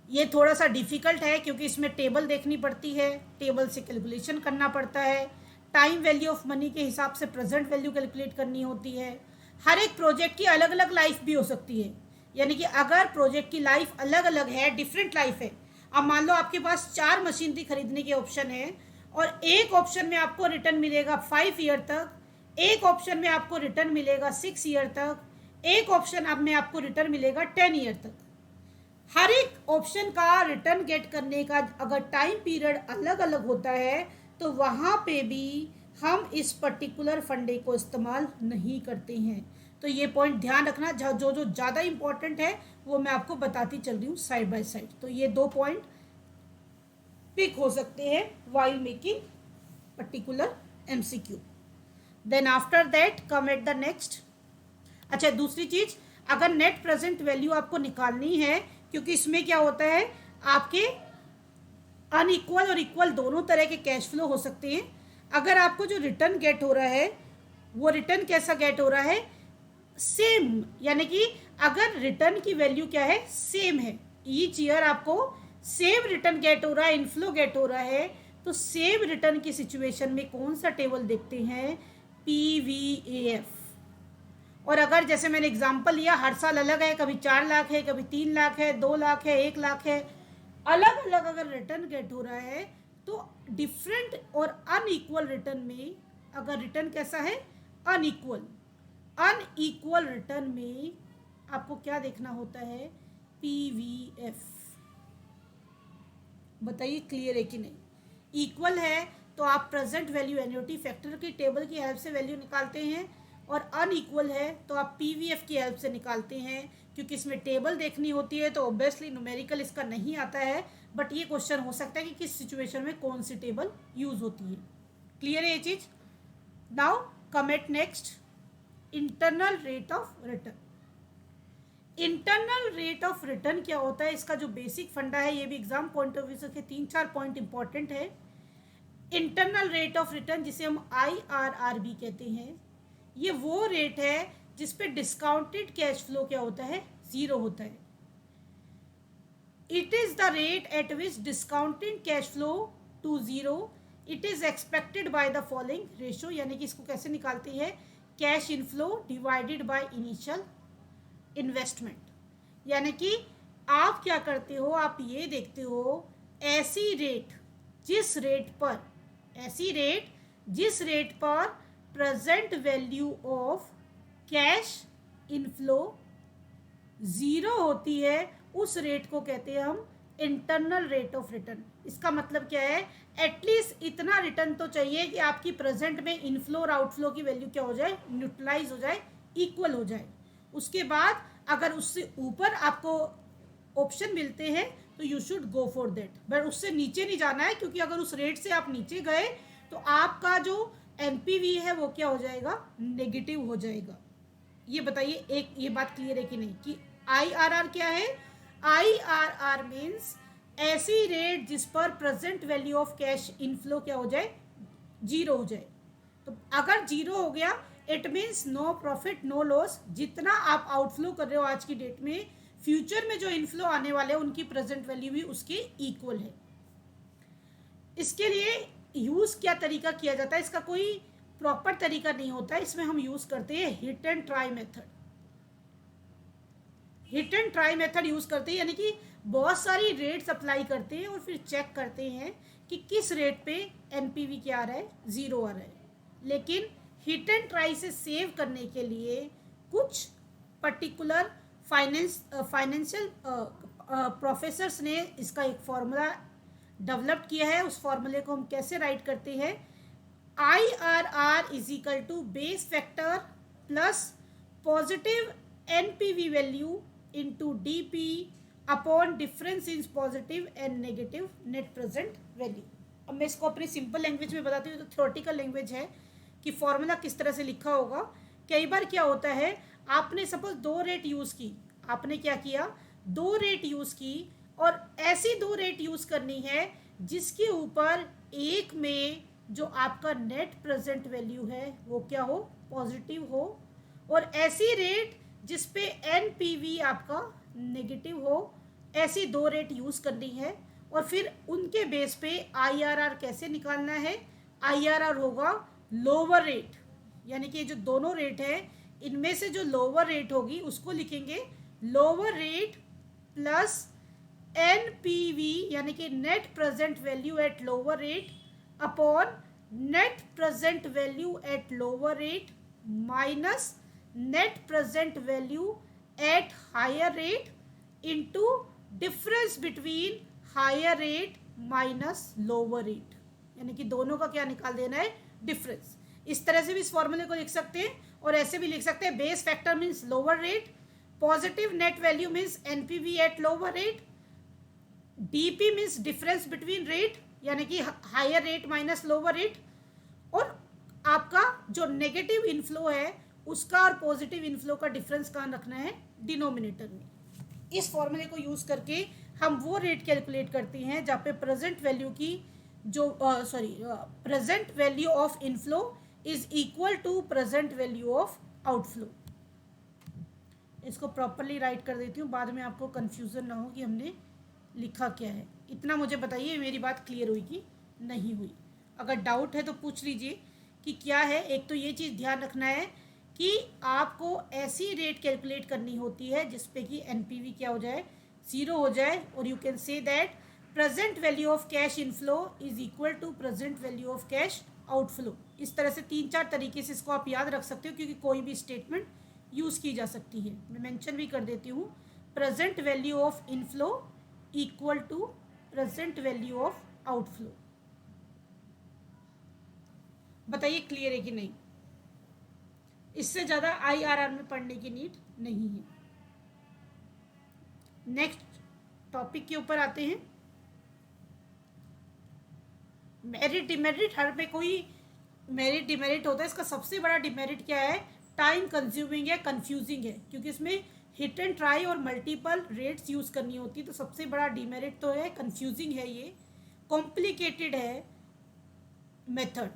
ये थोड़ा सा डिफिकल्ट है क्योंकि इसमें टेबल देखनी पड़ती है, टेबल से कैलकुलेशन करना पड़ता है, टाइम वैल्यू ऑफ मनी के हिसाब से प्रेजेंट वैल्यू कैलकुलेट करनी होती है। हर एक प्रोजेक्ट की अलग अलग लाइफ भी हो सकती है, यानी कि अगर प्रोजेक्ट की लाइफ अलग अलग है, डिफरेंट लाइफ है, अब मान लो आपके पास 4 मशीनरी खरीदने के ऑप्शन है और एक ऑप्शन में आपको रिटर्न मिलेगा 5 ईयर तक, एक ऑप्शन में आपको रिटर्न मिलेगा 6 ईयर तक, एक ऑप्शन में आपको रिटर्न मिलेगा 10 ईयर तक। हर एक ऑप्शन का रिटर्न गेट करने का अगर टाइम पीरियड अलग अलग होता है तो वहाँ पे भी हम इस पर्टिकुलर फंडे को इस्तेमाल नहीं करते हैं। तो ये पॉइंट ध्यान रखना, जो जो ज़्यादा इंपॉर्टेंट है वो मैं आपको बताती चल रही हूँ साइड बाय साइड। तो ये 2 पॉइंट पिक हो सकते हैं while making particular MCQ. Then after that come at the next. अच्छा, दूसरी चीज, अगर नेट प्रेजेंट वैल्यू आपको निकालनी है, क्योंकि इसमें क्या होता है, आपके अनइक्वल और इक्वल दोनों तरह के कैश फ्लो हो सकते हैं। अगर आपको जो रिटर्न गेट हो रहा है वो रिटर्न कैसा गेट हो रहा है, सेम, यानी कि अगर रिटर्न की वैल्यू क्या है, सेम है, ईच ईयर आपको सेम रिटर्न गेट हो रहा है, इनफ्लो गेट हो रहा है, तो सेम रिटर्न की सिचुएशन में कौन सा टेबल देखते हैं, PVAF। और अगर जैसे मैंने एग्जांपल लिया हर साल अलग है, कभी 4 लाख है, कभी 3 लाख है, 2 लाख है, 1 लाख है, अलग अलग अगर रिटर्न गेट हो रहा है तो डिफरेंट और अनइक्वल रिटर्न में, अगर रिटर्न कैसा है, अनइक्वल, अनइक्वल रिटर्न में आपको क्या देखना होता है, PVF। बताइए क्लियर है कि नहीं। इक्वल है तो आप प्रेजेंट वैल्यू एन्युटी फैक्टर की टेबल की हेल्प से वैल्यू निकालते हैं, और अनइक्वल है तो आप PVF की हेल्प से निकालते हैं। क्योंकि इसमें टेबल देखनी होती है तो ऑब्वियसली न्यूमेरिकल इसका नहीं आता है, बट ये क्वेश्चन हो सकता है कि किस सिचुएशन में कौन सी टेबल यूज होती है। क्लियर है ये चीज। Now come at next, internal rate of return. Internal rate of return क्या होता है, इसका जो बेसिक फंडा है, ये भी एग्जाम पॉइंट ऑफ व्यू से 3-4 पॉइंट इंपॉर्टेंट है। इंटरनल रेट ऑफ रिटर्न जिसे हम IRR भी कहते हैं, ये वो रेट है जिस पे डिस्काउंटेड कैश फ्लो क्या होता है, 0 होता है। It is the rate at which discounted cash flow to 0 it is expected by the following ratio. यानी कि इसको कैसे निकालती है, cash inflow divided by initial investment. यानी कि आप क्या करते हो, आप ये देखते हो ऐसी रेट जिस रेट पर, ऐसी रेट जिस रेट पर present value of cash inflow 0 होती है, उस रेट को कहते हैं हम इंटरनल रेट ऑफ रिटर्न। इसका मतलब क्या है, एटलीस्ट इतना रिटर्न तो चाहिए कि आपकी प्रेजेंट में इनफ्लो और आउटफ्लो की वैल्यू क्या हो जाए, न्यूट्रलाइज हो जाए, इक्वल हो जाए। उसके बाद अगर उससे ऊपर आपको ऑप्शन मिलते हैं तो you should go for that, but उससे नीचे नहीं जाना है, क्योंकि अगर उस रेट से आप नीचे गए तो आपका जो NPV है वो क्या हो जाएगा, नेगेटिव हो जाएगा। ये बताइए, एक ये बात क्लियर है कि नहीं, कि IRR क्या है। IRR मीन्स ऐसी रेट जिस पर present value of cash inflow क्या हो जाए, 0 हो जाए। तो अगर 0 हो गया it means no profit no loss. जितना आप आउटफ्लो कर रहे हो आज की डेट में, फ्यूचर में जो इनफ्लो आने वाले हैं उनकी प्रेजेंट वैल्यू भी उसके इक्वल है। इसके लिए यूज क्या तरीका किया जाता है, इसका कोई प्रॉपर तरीका नहीं होता है। इसमें हम यूज करते हैं hit and try method. Hit and try method use करते हैं, यानी कि बहुत सारी रेट्स अप्लाई करते हैं और फिर चेक करते हैं कि किस रेट पे NPV क्या आ रहा है, 0 आ रहा है। लेकिन हिट एंड ट्राई से सेव करने के लिए कुछ पर्टिकुलर फाइनेंशियल प्रोफेसर्स ने इसका एक फॉर्मूला डेवलप किया है। उस फॉर्मूले को हम कैसे राइट करते हैं, IRR is equal to base factor plus positive NPV value into DP upon difference in positive and negative net present value. अब मैं इसको अपनी सिंपल लैंग्वेज में बताती हूँ, तो थ्योरेटिकल लैंग्वेज है कि फॉर्मूला किस तरह से लिखा होगा। कई बार क्या होता है, आपने सपोज 2 रेट यूज़ की, आपने क्या किया, 2 रेट यूज़ की, और ऐसी 2 रेट यूज़ करनी है जिसके ऊपर एक में जो आपका नेट प्रेजेंट वैल्यू है वो क्या हो, पॉजिटिव हो, और ऐसी रेट जिस पे NPV आपका नेगेटिव हो। ऐसी 2 रेट यूज़ करनी है, और फिर उनके बेस पे IRR कैसे निकालना है। IRR होगा लोअर रेट, यानी कि जो दोनों रेट है इनमें से जो लोअर रेट होगी उसको लिखेंगे लोअर रेट प्लस NPV, यानी कि net present value at lower rate upon net present value at lower rate minus net present value at higher rate into difference between higher rate minus lower rate, यानी कि दोनों का क्या निकाल देना है, डिफरेंस। इस तरह से भी इस फॉर्मूले को लिख सकते हैं, और ऐसे भी लिख सकते हैं base factor means lower rate, positive net value means NPV at lower rate, DP means difference between rate, यानी कि higher rate minus lower rate, और आपका जो नेगेटिव इनफ्लो है उसका और पॉजिटिव इनफ्लो का डिफरेंस कहाँ रखना है, डिनोमिनेटर में। इस फॉर्मूले को यूज करके हम वो रेट कैलकुलेट करते हैं जहाँ पे प्रेजेंट वैल्यू की जो present value of inflow is equal to present value of outflow. इसको प्रॉपरली राइट कर देती हूँ, बाद में आपको कंफ्यूजन ना हो कि हमने लिखा क्या है। इतना मुझे बताइए, मेरी बात क्लियर हुई कि नहीं हुई। अगर डाउट है तो पूछ लीजिए कि क्या है। एक तो ये चीज़ ध्यान रखना है कि आपको ऐसी रेट कैलकुलेट करनी होती है जिसपे कि एनपीवी क्या हो जाए, ज़ीरो हो जाए, और you can say that present value of cash inflow is equal to present value of cash outflow. इस तरह से 3-4 तरीके से इसको आप याद रख सकते हो, क्योंकि कोई भी स्टेटमेंट यूज़ की जा सकती है। मैं मेंशन भी कर देती हूँ, present value of inflow equal to present value of outflow. बताइए क्लियर है कि नहीं? इससे ज़्यादा आईआरआर में पढ़ने की नीड नहीं है। नेक्स्ट टॉपिक के ऊपर आते हैं। मेरिट डिमेरिट, हर पे कोई मेरिट डिमेरिट होता है। इसका सबसे बड़ा डिमेरिट क्या है? टाइम कंज्यूमिंग है, कंफ्यूजिंग है, क्योंकि इसमें हिट एंड ट्राई और मल्टीपल रेट्स यूज़ करनी होती है। तो सबसे बड़ा डिमेरिट तो है, कंफ्यूजिंग है, ये कॉम्प्लिकेटेड है मेथड।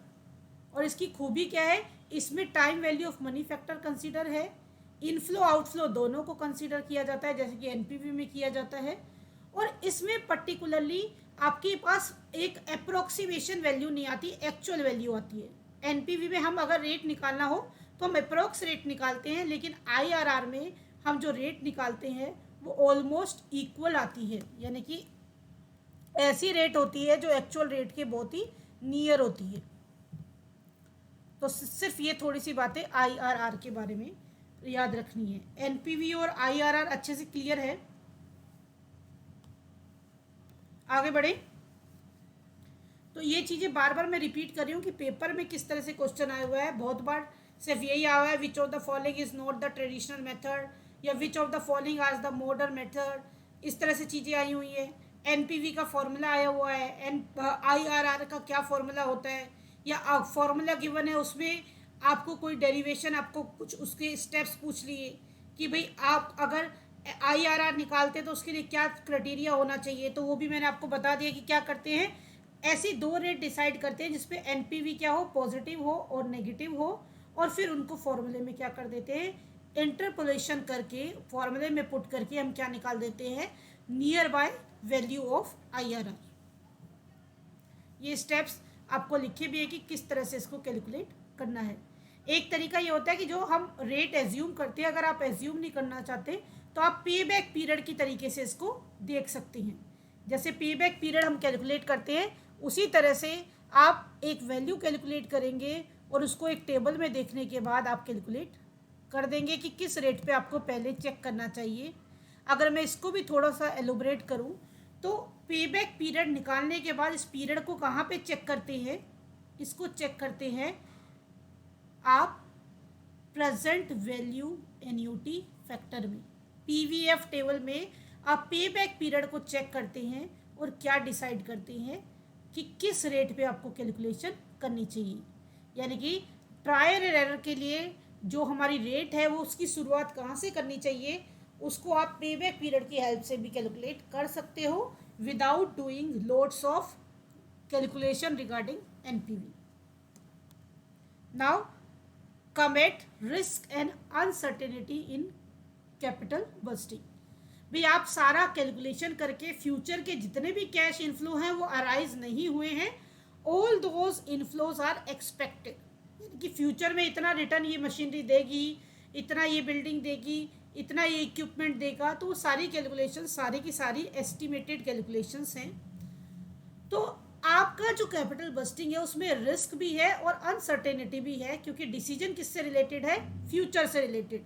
और इसकी खूबी क्या है? इसमें time value of money factor consider है, इनफ्लो आउटफ्लो दोनों को कंसीडर किया जाता है, जैसे कि एनपीवी में किया जाता है। और इसमें पर्टिकुलरली आपके पास एक अप्रोक्सीमेशन वैल्यू नहीं आती, एक्चुअल वैल्यू आती है। एनपीवी में हम अगर रेट निकालना हो तो हम अप्रोक्स रेट निकालते हैं, लेकिन आईआरआर में हम जो रेट निकालते हैं वो ऑलमोस्ट इक्वल आती है, यानी कि ऐसी रेट होती है जो एक्चुअल रेट के बहुत ही नियर होती है। तो सिर्फ ये थोड़ी सी बातें आईआरआर के बारे में याद रखनी है। एनपीवी और आईआरआर अच्छे से क्लियर है? आगे बढ़े। तो ये चीज़ें बार बार मैं रिपीट कर रही हूँ कि पेपर में किस तरह से क्वेश्चन आया हुआ है। बहुत बार सिर्फ यही आया हुआ है, which of the following is not the traditional method, या विच ऑफ द फॉलोइंग आज द मॉडर्न मेथड, इस तरह से चीज़ें आई हुई है। एनपीवी का फॉर्मूला आया हुआ है, आईआरआर का क्या फॉर्मूला होता है, या फॉर्मूला गिवन है उसमें आपको कोई डेरिवेशन, आपको कुछ उसके स्टेप्स पूछ लिए कि भाई आप अगर आईआरआर निकालते तो उसके लिए क्या क्राइटेरिया होना चाहिए, तो वो भी मैंने आपको बता दिया कि क्या करते हैं। ऐसी दो रेट डिसाइड करते हैं जिसपे एनपीवी क्या हो, पॉजिटिव हो और नेगेटिव हो, और फिर उनको फॉर्मूले में क्या कर देते हैं, इंटरपोलेशन करके फॉर्मूले में पुट करके हम क्या निकाल देते हैं, near by value of IRR. ये स्टेप्स आपको लिखे भी है कि किस तरह से इसको कैलकुलेट करना है। एक तरीका ये होता है कि जो हम रेट एज्यूम करते हैं, अगर आप एज्यूम नहीं करना चाहते तो आप पे बैक पीरियड की तरीके से इसको देख सकते हैं। जैसे पे बैक पीरियड हम कैलकुलेट करते हैं, उसी तरह से आप एक वैल्यू कैलकुलेट करेंगे और उसको एक टेबल में देखने के बाद आप कैलकुलेट कर देंगे कि किस रेट पे आपको पहले चेक करना चाहिए। अगर मैं इसको भी थोड़ा सा एलोबरेट करूं तो पे बैक पीरियड निकालने के बाद इस पीरियड को कहाँ पे चेक करते हैं, इसको चेक करते हैं आप प्रेजेंट वैल्यू एन्यूटी फैक्टर में, पीवीएफ टेबल में आप पे बैक पीरियड को चेक करते हैं और क्या डिसाइड करते हैं कि किस रेट पे आपको कैलकुलेशन करनी चाहिए। यानी कि ट्रायल एंड एरर के लिए जो हमारी रेट है वो उसकी शुरुआत कहाँ से करनी चाहिए, उसको आप पे बैक पीरियड की हेल्प से भी कैलकुलेट कर सकते हो without doing loads of calculation regarding NPV. Now come at risk and uncertainty in capital budgeting। भाई आप सारा कैलकुलेशन करके फ्यूचर के जितने भी कैश इनफ्लो हैं वो अराइज नहीं हुए हैं, all those inflows are expected, यानी कि फ्यूचर में इतना रिटर्न ये मशीनरी देगी, इतना ये बिल्डिंग देगी, इतना ये इक्विपमेंट देगा, तो वो सारी कैलकुलेशन सारी की सारी एस्टिमेटेड कैलकुलेशंस हैं। तो आपका जो कैपिटल बस्टिंग है उसमें रिस्क भी है और अनसर्टेनिटी भी है, क्योंकि डिसीजन किससे रिलेटेड है, फ्यूचर से रिलेटेड।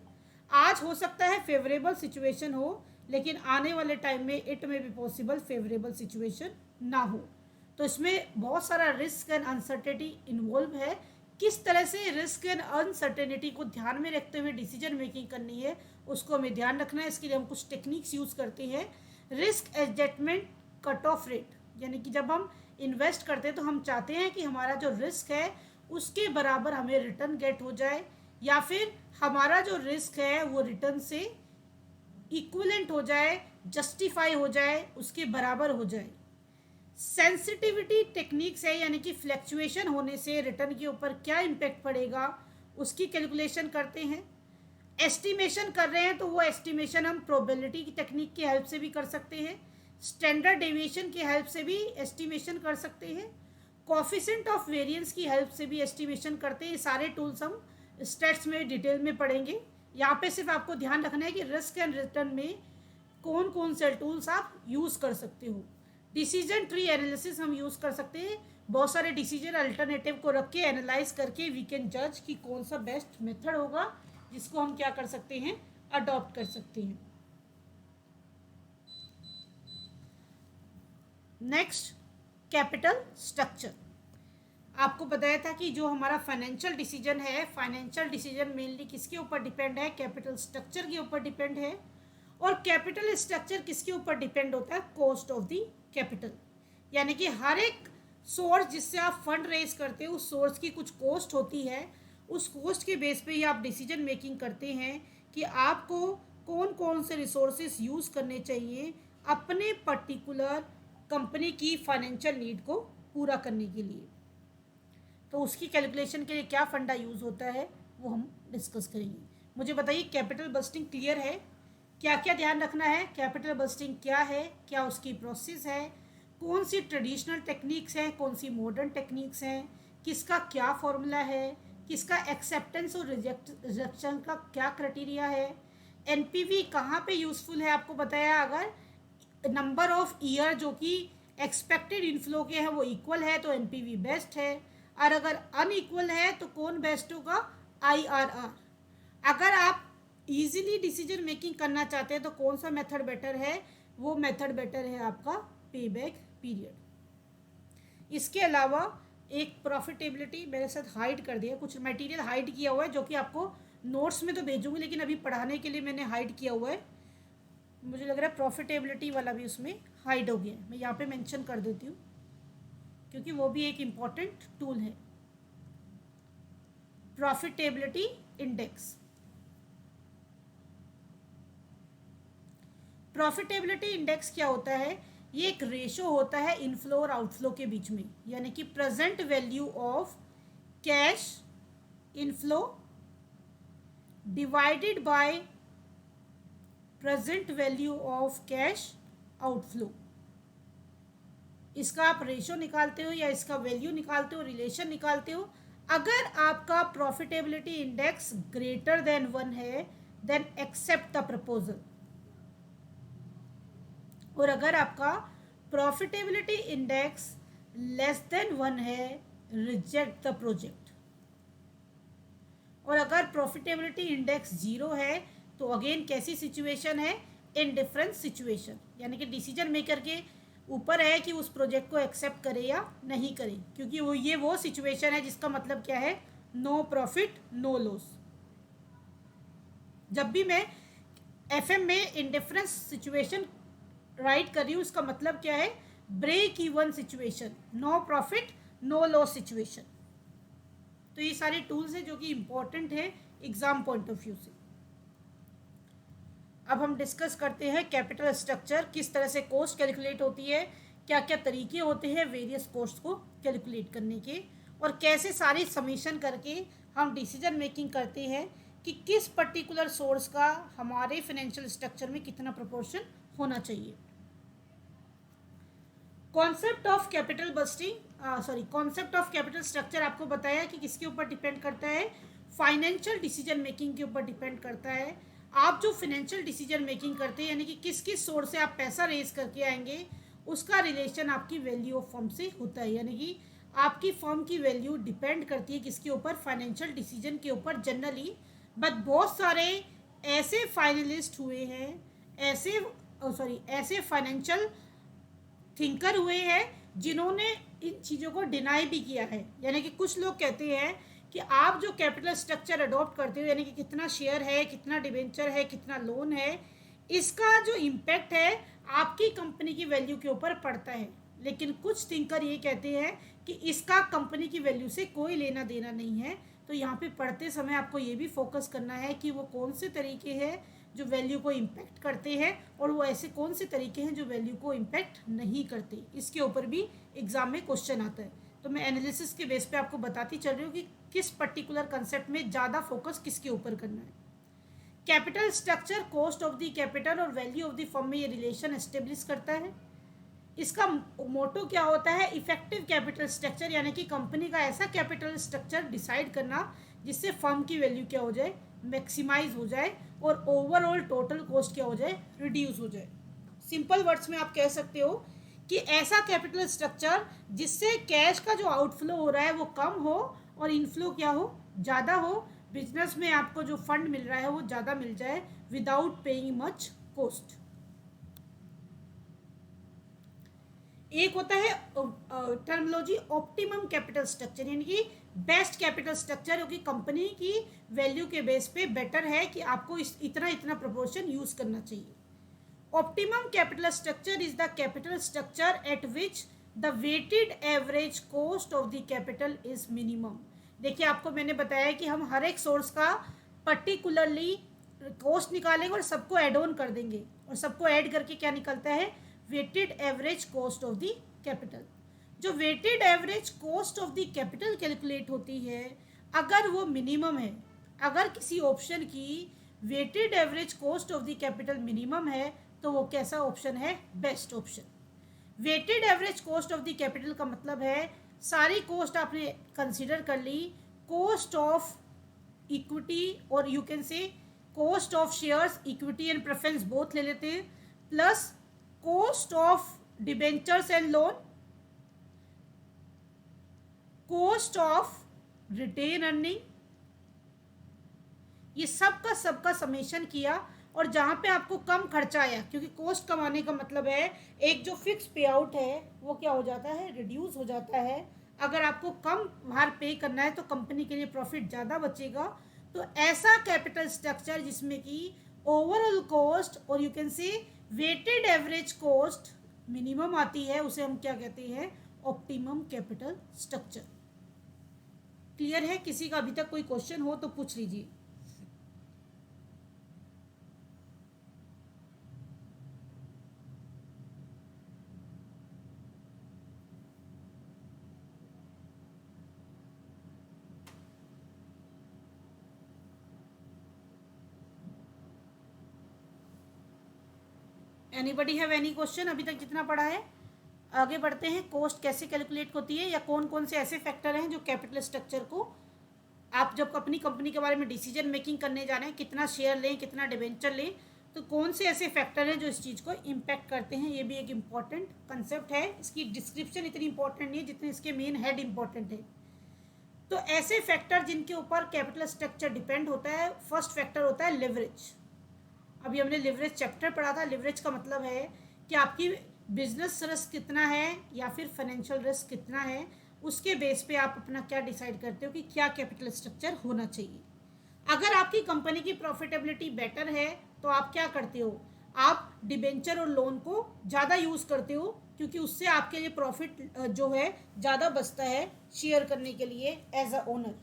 आज हो सकता है फेवरेबल सिचुएशन हो, लेकिन आने वाले टाइम में इट में भी पॉसिबल फेवरेबल सिचुएशन ना हो। तो इसमें बहुत सारा रिस्क एंड अनसर्टेनिटी इन्वॉल्व है। किस तरह से रिस्क एंड अनसर्टेनिटी को ध्यान में रखते हुए डिसीजन मेकिंग करनी है उसको हमें ध्यान रखना है। इसके लिए हम कुछ टेक्निक्स यूज़ करते हैं। Risk adjustment cut off rate, यानी कि जब हम इन्वेस्ट करते हैं तो हम चाहते हैं कि हमारा जो रिस्क है उसके बराबर हमें रिटर्न गेट हो जाए, या फिर हमारा जो रिस्क है वो रिटर्न से इक्विवेलेंट हो जाए, जस्टिफाई हो जाए, उसके बराबर हो जाए। सेंसिटिविटी टेक्निक्स है, यानी कि फ्लैक्चुएशन होने से रिटर्न के ऊपर क्या इम्पेक्ट पड़ेगा उसकी कैलकुलेशन करते हैं। एस्टिमेशन कर रहे हैं तो वो एस्टिमेशन हम प्रोबेबिलिटी की टेक्निक की हेल्प से भी कर सकते हैं, स्टैंडर्ड डेविएशन की हेल्प से भी एस्टिमेशन कर सकते हैं। कोफिशिएंट ऑफ वेरिएंस की हेल्प से भी एस्टिमेशन करते हैं। ये सारे टूल्स हम स्टेट्स में डिटेल में पढ़ेंगे। यहाँ पे सिर्फ आपको ध्यान रखना है कि रिस्क एंड रिटर्न में कौन कौन से टूल्स आप यूज़ कर सकते हो। डिसीजन ट्री एनालिसिस हम यूज़ कर सकते हैं। बहुत सारे डिसीजन अल्टरनेटिव को रख के एनालाइज करके वी कैन जज कि कौन सा बेस्ट मेथड होगा जिसको हम क्या कर सकते हैं, अडॉप्ट कर सकते हैं। Next, capital structure. आपको बताया था कि जो हमारा फाइनेंशियल डिसीजन है, फाइनेंशियल डिसीजन मेनली किसके ऊपर डिपेंड है, कैपिटल स्ट्रक्चर के ऊपर डिपेंड है। और कैपिटल स्ट्रक्चर किसके ऊपर डिपेंड होता है, कॉस्ट ऑफ द कैपिटल। यानी कि हर एक सोर्स जिससे आप फंड रेज करते हो उस सोर्स की कुछ कॉस्ट होती है। उस कॉस्ट के बेस पे ही आप डिसीजन मेकिंग करते हैं कि आपको कौन कौन से रिसोर्सेज यूज़ करने चाहिए अपने पर्टिकुलर कंपनी की फाइनेंशियल नीड को पूरा करने के लिए। तो उसकी कैलकुलेशन के लिए क्या फंडा यूज़ होता है वो हम डिस्कस करेंगे। मुझे बताइए, कैपिटल बस्टिंग क्लियर है? क्या क्या ध्यान रखना है, कैपिटल बस्टिंग क्या है, क्या उसकी प्रोसेस है, कौन सी ट्रेडिशनल टेक्निक्स हैं, कौन सी मॉडर्न टेक्निक्स हैं, किसका क्या फॉर्मूला है, किसका एक्सेप्टेंस और रिजेक्शन का क्या क्राइटेरिया है, एनपीवी कहाँ पे यूज़फुल है। आपको बताया अगर नंबर ऑफ ईयर जो कि एक्सपेक्टेड इनफ्लो के हैं वो इक्वल है तो एनपीवी बेस्ट है, और अगर अनइक्वल है तो कौन बेस्ट होगा, आईआरआर। अगर आप इजीली डिसीजन मेकिंग करना चाहते हैं तो कौन सा मेथड बेटर है, वो मेथड बेटर है आपका पे बैक पीरियड। इसके अलावा एक प्रॉफिटेबिलिटी मेरे साथ हाइड कर दिया, कुछ मटेरियल हाइड किया हुआ है जो कि आपको नोट्स में तो भेजूंगी लेकिन अभी पढ़ाने के लिए मैंने हाइड किया हुआ है। मुझे लग रहा है प्रॉफिटेबिलिटी वाला भी उसमें हाइड हो गया है, मैं यहाँ पे मेंशन कर देती हूँ क्योंकि वो भी एक इम्पॉर्टेंट टूल है। प्रॉफिटेबिलिटी इंडेक्स, प्रॉफिटेबिलिटी इंडेक्स क्या होता है, ये एक रेशो होता है इनफ्लो और आउटफ्लो के बीच में। यानी कि present value of cash inflow divided by present value of cash outflow. इसका आप रेशो निकालते हो या इसका वैल्यू निकालते हो, रिलेशन निकालते हो। अगर आपका प्रॉफिटेबिलिटी इंडेक्स ग्रेटर देन 1 है देन एक्सेप्ट द प्रपोजल, और अगर आपका प्रॉफिटेबिलिटी इंडेक्स लेस देन 1 है रिजेक्ट द प्रोजेक्ट। और अगर प्रॉफिटेबिलिटी इंडेक्स 0 है तो अगेन कैसी सिचुएशन है, इनडिफरेंट सिचुएशन। यानी कि डिसीजन मेकर के ऊपर है कि उस प्रोजेक्ट को एक्सेप्ट करे या नहीं करे, क्योंकि वो सिचुएशन है जिसका मतलब क्या है, नो प्रॉफिट नो लॉस। जब भी मैं एफएम में इनडिफरेंस सिचुएशन राइट कर रही हूँ उसका मतलब क्या है, break even situation, no profit no loss situation. तो ये सारे टूल्स हैं जो कि इंपॉर्टेंट है एग्जाम पॉइंट ऑफ व्यू से। अब हम डिस्कस करते हैं कैपिटल स्ट्रक्चर, किस तरह से कॉस्ट कैलकुलेट होती है, क्या क्या तरीके होते हैं वेरियस कॉस्ट को कैलकुलेट करने के, और कैसे सारी समीशन करके हम डिसीजन मेकिंग करते हैं कि किस पर्टिकुलर सोर्स का हमारे फाइनेंशियल स्ट्रक्चर में कितना प्रोपोर्शन होना चाहिए। Concept of capital budgeting concept of capital structure आपको बताया कि किसके ऊपर डिपेंड करता है, फाइनेंशियल डिसीजन मेकिंग के ऊपर डिपेंड करता है। आप जो फाइनेंशियल डिसीजन मेकिंग करते हैं यानी कि किस किस सोर्स से आप पैसा रेज करके आएंगे उसका रिलेशन आपकी वैल्यू ऑफ फर्म से होता है। यानी कि आपकी फर्म की वैल्यू डिपेंड करती है किसके ऊपर, फाइनेंशियल डिसीजन के ऊपर जनरली। बट बहुत सारे ऐसे फाइनलिस्ट हुए हैं, ऐसे फाइनेंशियल थिंकर हुए हैं जिन्होंने इन चीज़ों को डिनाई भी किया है। यानी कि कुछ लोग कहते हैं कि आप जो कैपिटल स्ट्रक्चर अडॉप्ट करते हो यानी कि कितना शेयर है, कितना डिवेंचर है, कितना लोन है, इसका जो इम्पैक्ट है आपकी कंपनी की वैल्यू के ऊपर पड़ता है। लेकिन कुछ थिंकर ये कहते हैं कि इसका कंपनी की वैल्यू से कोई लेना देना नहीं है। तो यहाँ पे पढ़ते समय आपको ये भी फोकस करना है कि वो कौन से तरीके हैं जो वैल्यू को इम्पैक्ट करते हैं और वो ऐसे कौन से तरीके हैं जो वैल्यू को इम्पैक्ट नहीं करते। इसके ऊपर भी एग्जाम में क्वेश्चन आता है। तो मैं एनालिसिस के बेस पे आपको बताती चल रही हूँ कि किस पर्टिकुलर कंसेप्ट में ज़्यादा फोकस किसके ऊपर करना है। Capital structure cost of the capital और वैल्यू ऑफ द फर्म में ये रिलेशन एस्टेब्लिश करता है। इसका मोटो क्या होता है, इफेक्टिव कैपिटल स्ट्रक्चर, यानी कि कंपनी का ऐसा कैपिटल स्ट्रक्चर डिसाइड करना जिससे फर्म की वैल्यू क्या हो जाए, मैक्सिमाइज हो जाए और ओवरऑल टोटल कॉस्ट क्या हो जाए, रिड्यूस हो जाए। सिंपल वर्ड्स में आप कह सकते हो कि ऐसा कैपिटल स्ट्रक्चर जिससे कैश का जो आउटफ्लो हो रहा है वो कम हो और इनफ्लो क्या हो, ज़्यादा हो, बिजनेस में आपको जो फंड मिल रहा है वो ज़्यादा मिल जाए विदाउट पेइंग मच कॉस्ट। एक होता है टर्मिनोलॉजी ऑप्टिमम कैपिटल स्ट्रक्चर, यानी कि बेस्ट कैपिटल स्ट्रक्चर, जो कि कंपनी की वैल्यू के बेस पे बेटर है कि आपको इतना इतना प्रोपोर्शन यूज करना चाहिए। Optimum capital structure is the capital structure at which the weighted average cost of the capital is minimum. देखिए, आपको मैंने बताया कि हम हर एक सोर्स का पर्टिकुलरली कॉस्ट निकालेंगे और सबको एड ऑन कर देंगे, और सबको ऐड करके क्या निकलता है, weighted average cost of the capital. जो weighted average cost of the capital calculate होती है, अगर वो मिनिमम है, अगर किसी ऑप्शन की weighted average cost of the capital minimum है तो वो कैसा ऑप्शन है, best option. Weighted average cost of the capital का मतलब है सारी कॉस्ट आपने कंसीडर कर ली, कॉस्ट ऑफ इक्विटी और you can say cost of shares, equity and preference both ले लेते हैं, plus cost of debentures and loan, cost of retained earning, ये सबका समेशन किया, और जहां पे आपको कम खर्चा आया, क्योंकि कॉस्ट कम आने का मतलब है एक जो फिक्स पे आउट है वो क्या हो जाता है, रिड्यूस हो जाता है। अगर आपको कम बाहर पे करना है तो कंपनी के लिए प्रॉफिट ज़्यादा बचेगा। तो ऐसा कैपिटल स्ट्रक्चर जिसमें कि ओवरऑल कॉस्ट और you can say weighted average cost minimum आती है, उसे हम क्या कहते हैं, ऑप्टिमम कैपिटल स्ट्रक्चर। क्लियर है? किसी का अभी तक कोई क्वेश्चन हो तो पूछ लीजिए। एनीबडी हैव एनी क्वेश्चन अभी तक जितना पढ़ा है? आगे बढ़ते हैं। कॉस्ट कैसे कैलकुलेट होती है, या कौन कौन से ऐसे फैक्टर हैं जो कैपिटल स्ट्रक्चर को, आप जब अपनी कंपनी के बारे में डिसीजन मेकिंग करने जा रहे हैं, कितना शेयर लें, कितना डिबेंचर लें, तो कौन से ऐसे फैक्टर हैं जो इस चीज़ को इम्पैक्ट करते हैं। ये भी एक इम्पॉर्टेंट कंसेप्ट है। इसकी डिस्क्रिप्शन इतनी इंपॉर्टेंट नहीं है जितने इसके मेन हेड इंपॉर्टेंट है। तो ऐसे फैक्टर जिनके ऊपर कैपिटल स्ट्रक्चर डिपेंड होता है, फर्स्ट फैक्टर होता है लिवरेज। अभी हमने लिवरेज चैप्टर पढ़ा था। लिवरेज का मतलब है कि आपकी बिजनेस रिस्क कितना है या फिर फाइनेंशियल रिस्क कितना है, उसके बेस पे आप अपना क्या डिसाइड करते हो कि क्या कैपिटल स्ट्रक्चर होना चाहिए। अगर आपकी कंपनी की प्रॉफिटेबिलिटी बेटर है तो आप क्या करते हो, आप डिबेंचर और लोन को ज़्यादा यूज़ करते हो, क्योंकि उससे आपके लिए प्रॉफिट जो है ज़्यादा बचता है शेयर करने के लिए एज अ ओनर।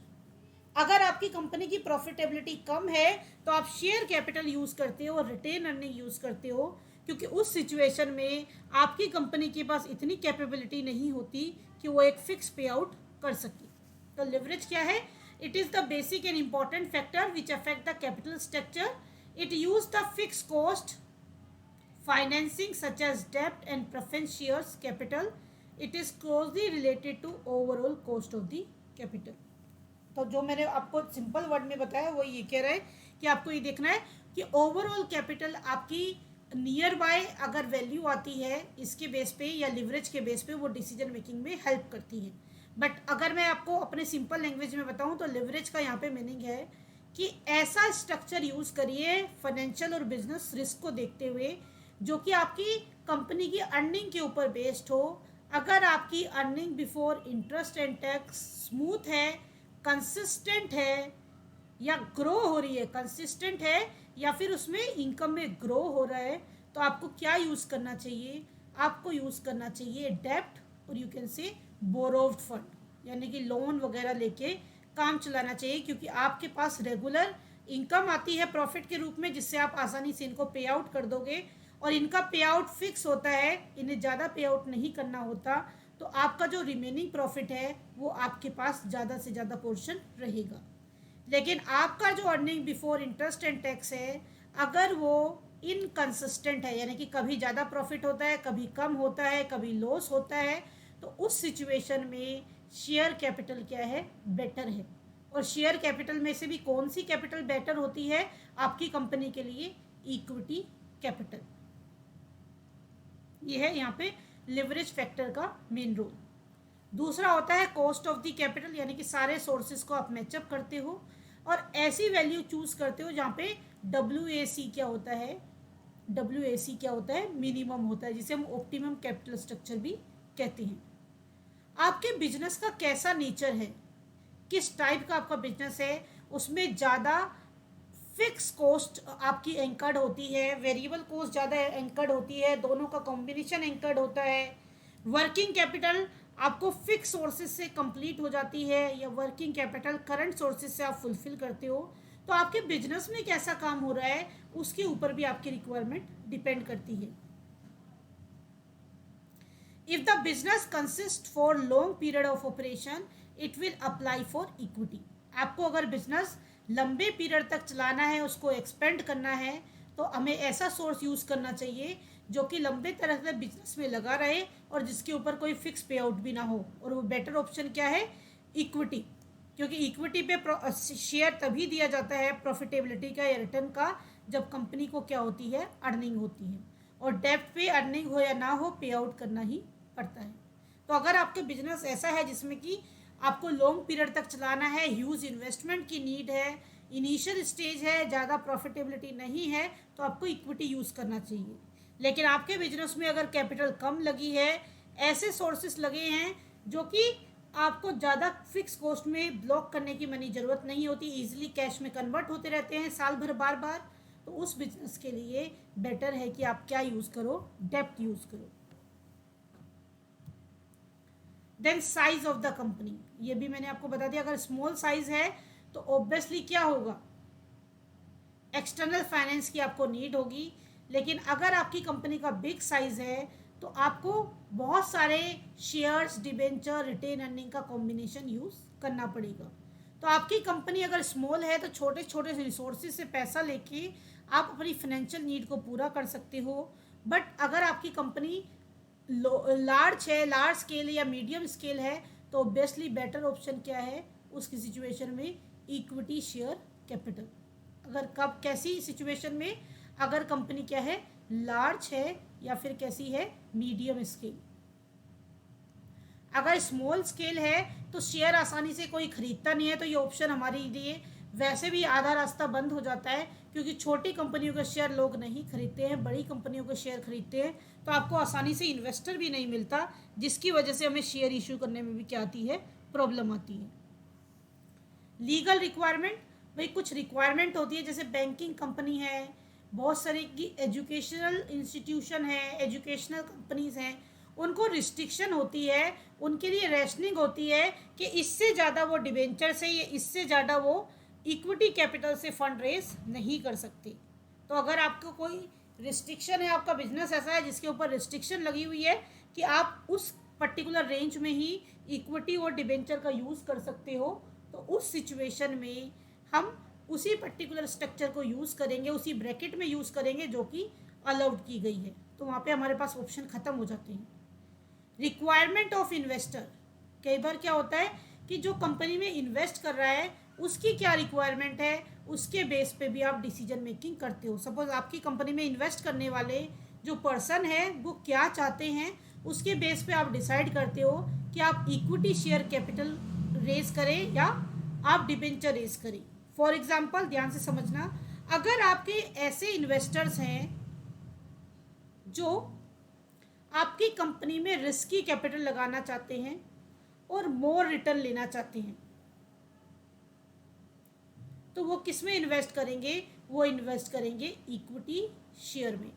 अगर आपकी कंपनी की प्रॉफिटेबिलिटी कम है तो आप शेयर कैपिटल यूज़ करते हो और रिटेन अर्निंग यूज़ करते हो, क्योंकि उस सिचुएशन में आपकी कंपनी के पास इतनी कैपेबिलिटी नहीं होती कि वो एक फिक्स पे आउट कर सके। तो लिवरेज क्या है? It is the basic and important factor which affect the capital structure. It use the fix cost financing such as debt and preference shares capital. It is closely related to overall cost of the capital. तो जो मैंने आपको सिंपल वर्ड में बताया वो ये कह रहा है कि आपको ये देखना है कि ओवरऑल कैपिटल आपकी नियर बाय अगर वैल्यू आती है इसके बेस पे या लिवरेज के बेस पे, वो डिसीजन मेकिंग में हेल्प करती है। बट अगर मैं आपको अपने सिंपल लैंग्वेज में बताऊं तो लिवरेज का यहाँ पे मीनिंग है कि ऐसा स्ट्रक्चर यूज़ करिए फाइनेंशियल और बिजनेस रिस्क को देखते हुए जो कि आपकी कंपनी की अर्निंग के ऊपर बेस्ड हो। अगर आपकी earning before interest and tax smooth है, कंसिस्टेंट है, या ग्रो हो रही है, कंसिस्टेंट है या फिर उसमें इनकम में ग्रो हो रहा है, तो आपको क्या यूज़ करना चाहिए? आपको यूज़ करना चाहिए डेप्ट और यू कैन से बोरोव्ड फंड, यानी कि लोन वगैरह लेके काम चलाना चाहिए, क्योंकि आपके पास रेगुलर इनकम आती है प्रॉफिट के रूप में, जिससे आप आसानी से इनको पे आउट कर दोगे, और इनका पे आउट फिक्स होता है, इन्हें ज़्यादा पे आउट नहीं करना होता। तो आपका जो रिमेनिंग प्रॉफिट है वो आपके पास ज़्यादा से ज़्यादा पोर्शन रहेगा। लेकिन आपका जो earning before interest and tax है, अगर वो इनकंसिस्टेंट है, यानी कि कभी ज़्यादा प्रॉफिट होता है, कभी कम होता है, कभी लॉस होता है, तो उस सिचुएशन में शेयर कैपिटल क्या है, बेटर है। और शेयर कैपिटल में से भी कौन सी कैपिटल बेटर होती है आपकी कंपनी के लिए, इक्विटी कैपिटल। ये है यहाँ पे लिवरेज फैक्टर का मेन रोल। दूसरा होता है कॉस्ट ऑफ द कैपिटल, यानी कि सारे सोर्सेज को आप मैचअप करते हो और ऐसी वैल्यू चूज करते हो जहाँ पे WAC क्या होता है, WAC क्या होता है, मिनिमम होता है, जिसे हम ऑप्टिमम कैपिटल स्ट्रक्चर भी कहते हैं। आपके बिजनेस का कैसा नेचर है, किस टाइप का आपका बिजनेस है, उसमें ज़्यादा फिक्स कॉस्ट आपकी एंकर्ड होती है, वेरिएबल कॉस्ट ज़्यादा एंकर्ड होती है, दोनों का कॉम्बिनेशन एंकर्ड होता है, वर्किंग कैपिटल आपको फिक्स सोर्सेज से कंप्लीट हो जाती है, या वर्किंग कैपिटल करंट सोर्सेज से आप फुलफिल करते हो, तो आपके बिजनेस में कैसा काम हो रहा है उसके ऊपर भी आपकी रिक्वायरमेंट डिपेंड करती है। If the business consist for long period of operation it will apply for equity. आपको अगर बिजनेस लंबे पीरियड तक चलाना है, उसको एक्सपेंड करना है, तो हमें ऐसा सोर्स यूज़ करना चाहिए जो कि लंबे तरह से बिजनेस में लगा रहे और जिसके ऊपर कोई फिक्स पे आउट भी ना हो। और वो बेटर ऑप्शन क्या है, इक्विटी, क्योंकि इक्विटी पे शेयर तभी दिया जाता है प्रॉफिटेबिलिटी का या रिटर्न का, जब कंपनी को क्या होती है, अर्निंग होती है। और डेब्ट पे अर्निंग हो या ना हो, पे आउट करना ही पड़ता है। तो अगर आपके बिजनेस ऐसा है जिसमें कि आपको लॉन्ग पीरियड तक चलाना है, ह्यूज इन्वेस्टमेंट की नीड है, इनिशियल स्टेज है, ज़्यादा प्रॉफिटेबिलिटी नहीं है, तो आपको इक्विटी यूज़ करना चाहिए। लेकिन आपके बिजनेस में अगर कैपिटल कम लगी है, ऐसे सोर्सेस लगे हैं जो कि आपको ज़्यादा फिक्स कॉस्ट में ब्लॉक करने की मनी ज़रूरत नहीं होती, ईजिली कैश में कन्वर्ट होते रहते हैं साल भर बार बार, तो उस बिजनेस के लिए बेटर है कि आप क्या यूज़ करो, डेब्ट यूज़ करो। Then size of the company, ये भी मैंने आपको बता दिया। अगर स्मॉल साइज है तो ऑब्वियसली क्या होगा, एक्सटर्नल फाइनेंस की आपको नीड होगी। लेकिन अगर आपकी कंपनी का बिग साइज है तो आपको बहुत सारे शेयर्स, डिबेंचर, रिटेन अर्निंग का कॉम्बिनेशन यूज़ करना पड़ेगा। तो आपकी कंपनी अगर स्मॉल है तो छोटे छोटे रिसोर्सेज से पैसा लेके आप अपनी फाइनेंशियल नीड को पूरा कर सकते हो। बट अगर आपकी कंपनी लार्ज है, लार्ज स्केल या मीडियम स्केल है, तो ऑब्वियसली बेटर ऑप्शन क्या है उसकी सिचुएशन में, इक्विटी शेयर कैपिटल। अगर कब कैसी सिचुएशन में, अगर कंपनी क्या है, लार्ज है या फिर कैसी है, मीडियम स्केल। अगर स्मॉल स्केल है तो शेयर आसानी से कोई खरीदता नहीं है, तो ये ऑप्शन हमारे लिए वैसे भी आधा रास्ता बंद हो जाता है, क्योंकि छोटी कंपनियों के शेयर लोग नहीं खरीदते हैं, बड़ी कंपनियों के शेयर खरीदते हैं। तो आपको आसानी से इन्वेस्टर भी नहीं मिलता, जिसकी वजह से हमें शेयर इशू करने में भी क्या आती है, प्रॉब्लम आती है। लीगल रिक्वायरमेंट, भाई कुछ रिक्वायरमेंट होती है, जैसे बैंकिंग कंपनी है, बहुत सारी की एजुकेशनल इंस्टीट्यूशन है, एजुकेशनल कंपनीज हैं, उनको रिस्ट्रिक्शन होती है, उनके लिए रेशनिंग होती है कि इससे ज़्यादा वो डिबेंचर से या इससे ज़्यादा वो इक्विटी कैपिटल से फंड रेज नहीं कर सकते। तो अगर आपको कोई रिस्ट्रिक्शन है, आपका बिजनेस ऐसा है जिसके ऊपर रिस्ट्रिक्शन लगी हुई है कि आप उस पर्टिकुलर रेंज में ही इक्विटी और डिबेंचर का यूज़ कर सकते हो, तो उस सिचुएशन में हम उसी पर्टिकुलर स्ट्रक्चर को यूज़ करेंगे, उसी ब्रैकेट में यूज़ करेंगे जो कि अलाउड की गई है। तो वहाँ पे हमारे पास ऑप्शन ख़त्म हो जाते हैं। रिक्वायरमेंट ऑफ इन्वेस्टर, कई बार क्या होता है कि जो कंपनी में इन्वेस्ट कर रहा है उसकी क्या रिक्वायरमेंट है, उसके बेस पे भी आप डिसीजन मेकिंग करते हो। सपोज आपकी कंपनी में इन्वेस्ट करने वाले जो पर्सन है वो क्या चाहते हैं, उसके बेस पे आप डिसाइड करते हो कि आप इक्विटी शेयर कैपिटल रेज करें या आप डिबेंचर रेज करें। फॉर एग्जाम्पल, ध्यान से समझना, अगर आपके ऐसे इन्वेस्टर्स हैं जो आपकी कंपनी में रिस्की कैपिटल लगाना चाहते हैं और मोर रिटर्न लेना चाहते हैं, तो वो किस में इन्वेस्ट करेंगे, वो इन्वेस्ट करेंगे इक्विटी शेयर में।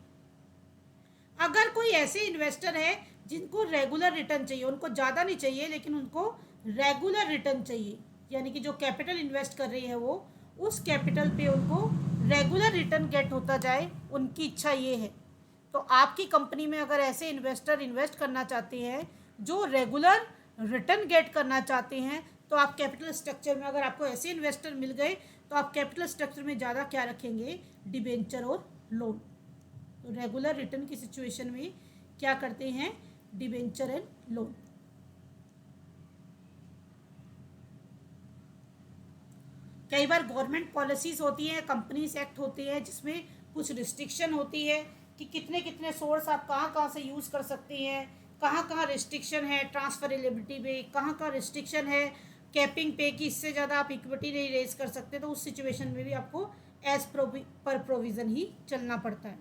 अगर कोई ऐसे इन्वेस्टर है जिनको रेगुलर रिटर्न चाहिए, उनको ज़्यादा नहीं चाहिए लेकिन उनको रेगुलर रिटर्न चाहिए, यानी कि जो कैपिटल इन्वेस्ट कर रही है वो उस कैपिटल पे उनको रेगुलर रिटर्न गेट होता जाए, उनकी इच्छा ये है, तो आपकी कंपनी में अगर ऐसे इन्वेस्टर इन्वेस्ट करना चाहते हैं जो रेगुलर रिटर्न गेट करना चाहते हैं, तो आप कैपिटल स्ट्रक्चर में अगर आपको ऐसे इन्वेस्टर मिल गए तो आप कैपिटल स्ट्रक्चर में ज़्यादा क्या रखेंगे, डिबेंचर और लोन। रेगुलर रिटर्न की सिचुएशन में क्या करते हैं, डिबेंचर एंड लोन। कई बार गवर्नमेंट पॉलिसीज होती हैं, कंपनीज एक्ट होते हैं, जिसमें कुछ रिस्ट्रिक्शन होती है कि कितने कितने सोर्स आप कहाँ कहाँ से यूज़ कर सकते हैं, कहाँ कहाँ रिस्ट्रिक्शन है ट्रांसफरेबिलिटी पे, कहाँ कहाँ रिस्ट्रिक्शन है कैपिंग पे कि इससे ज़्यादा आप इक्विटी नहीं रेज कर सकते। तो उस सिचुएशन में भी आपको एज पर प्रोविज़न ही चलना पड़ता है।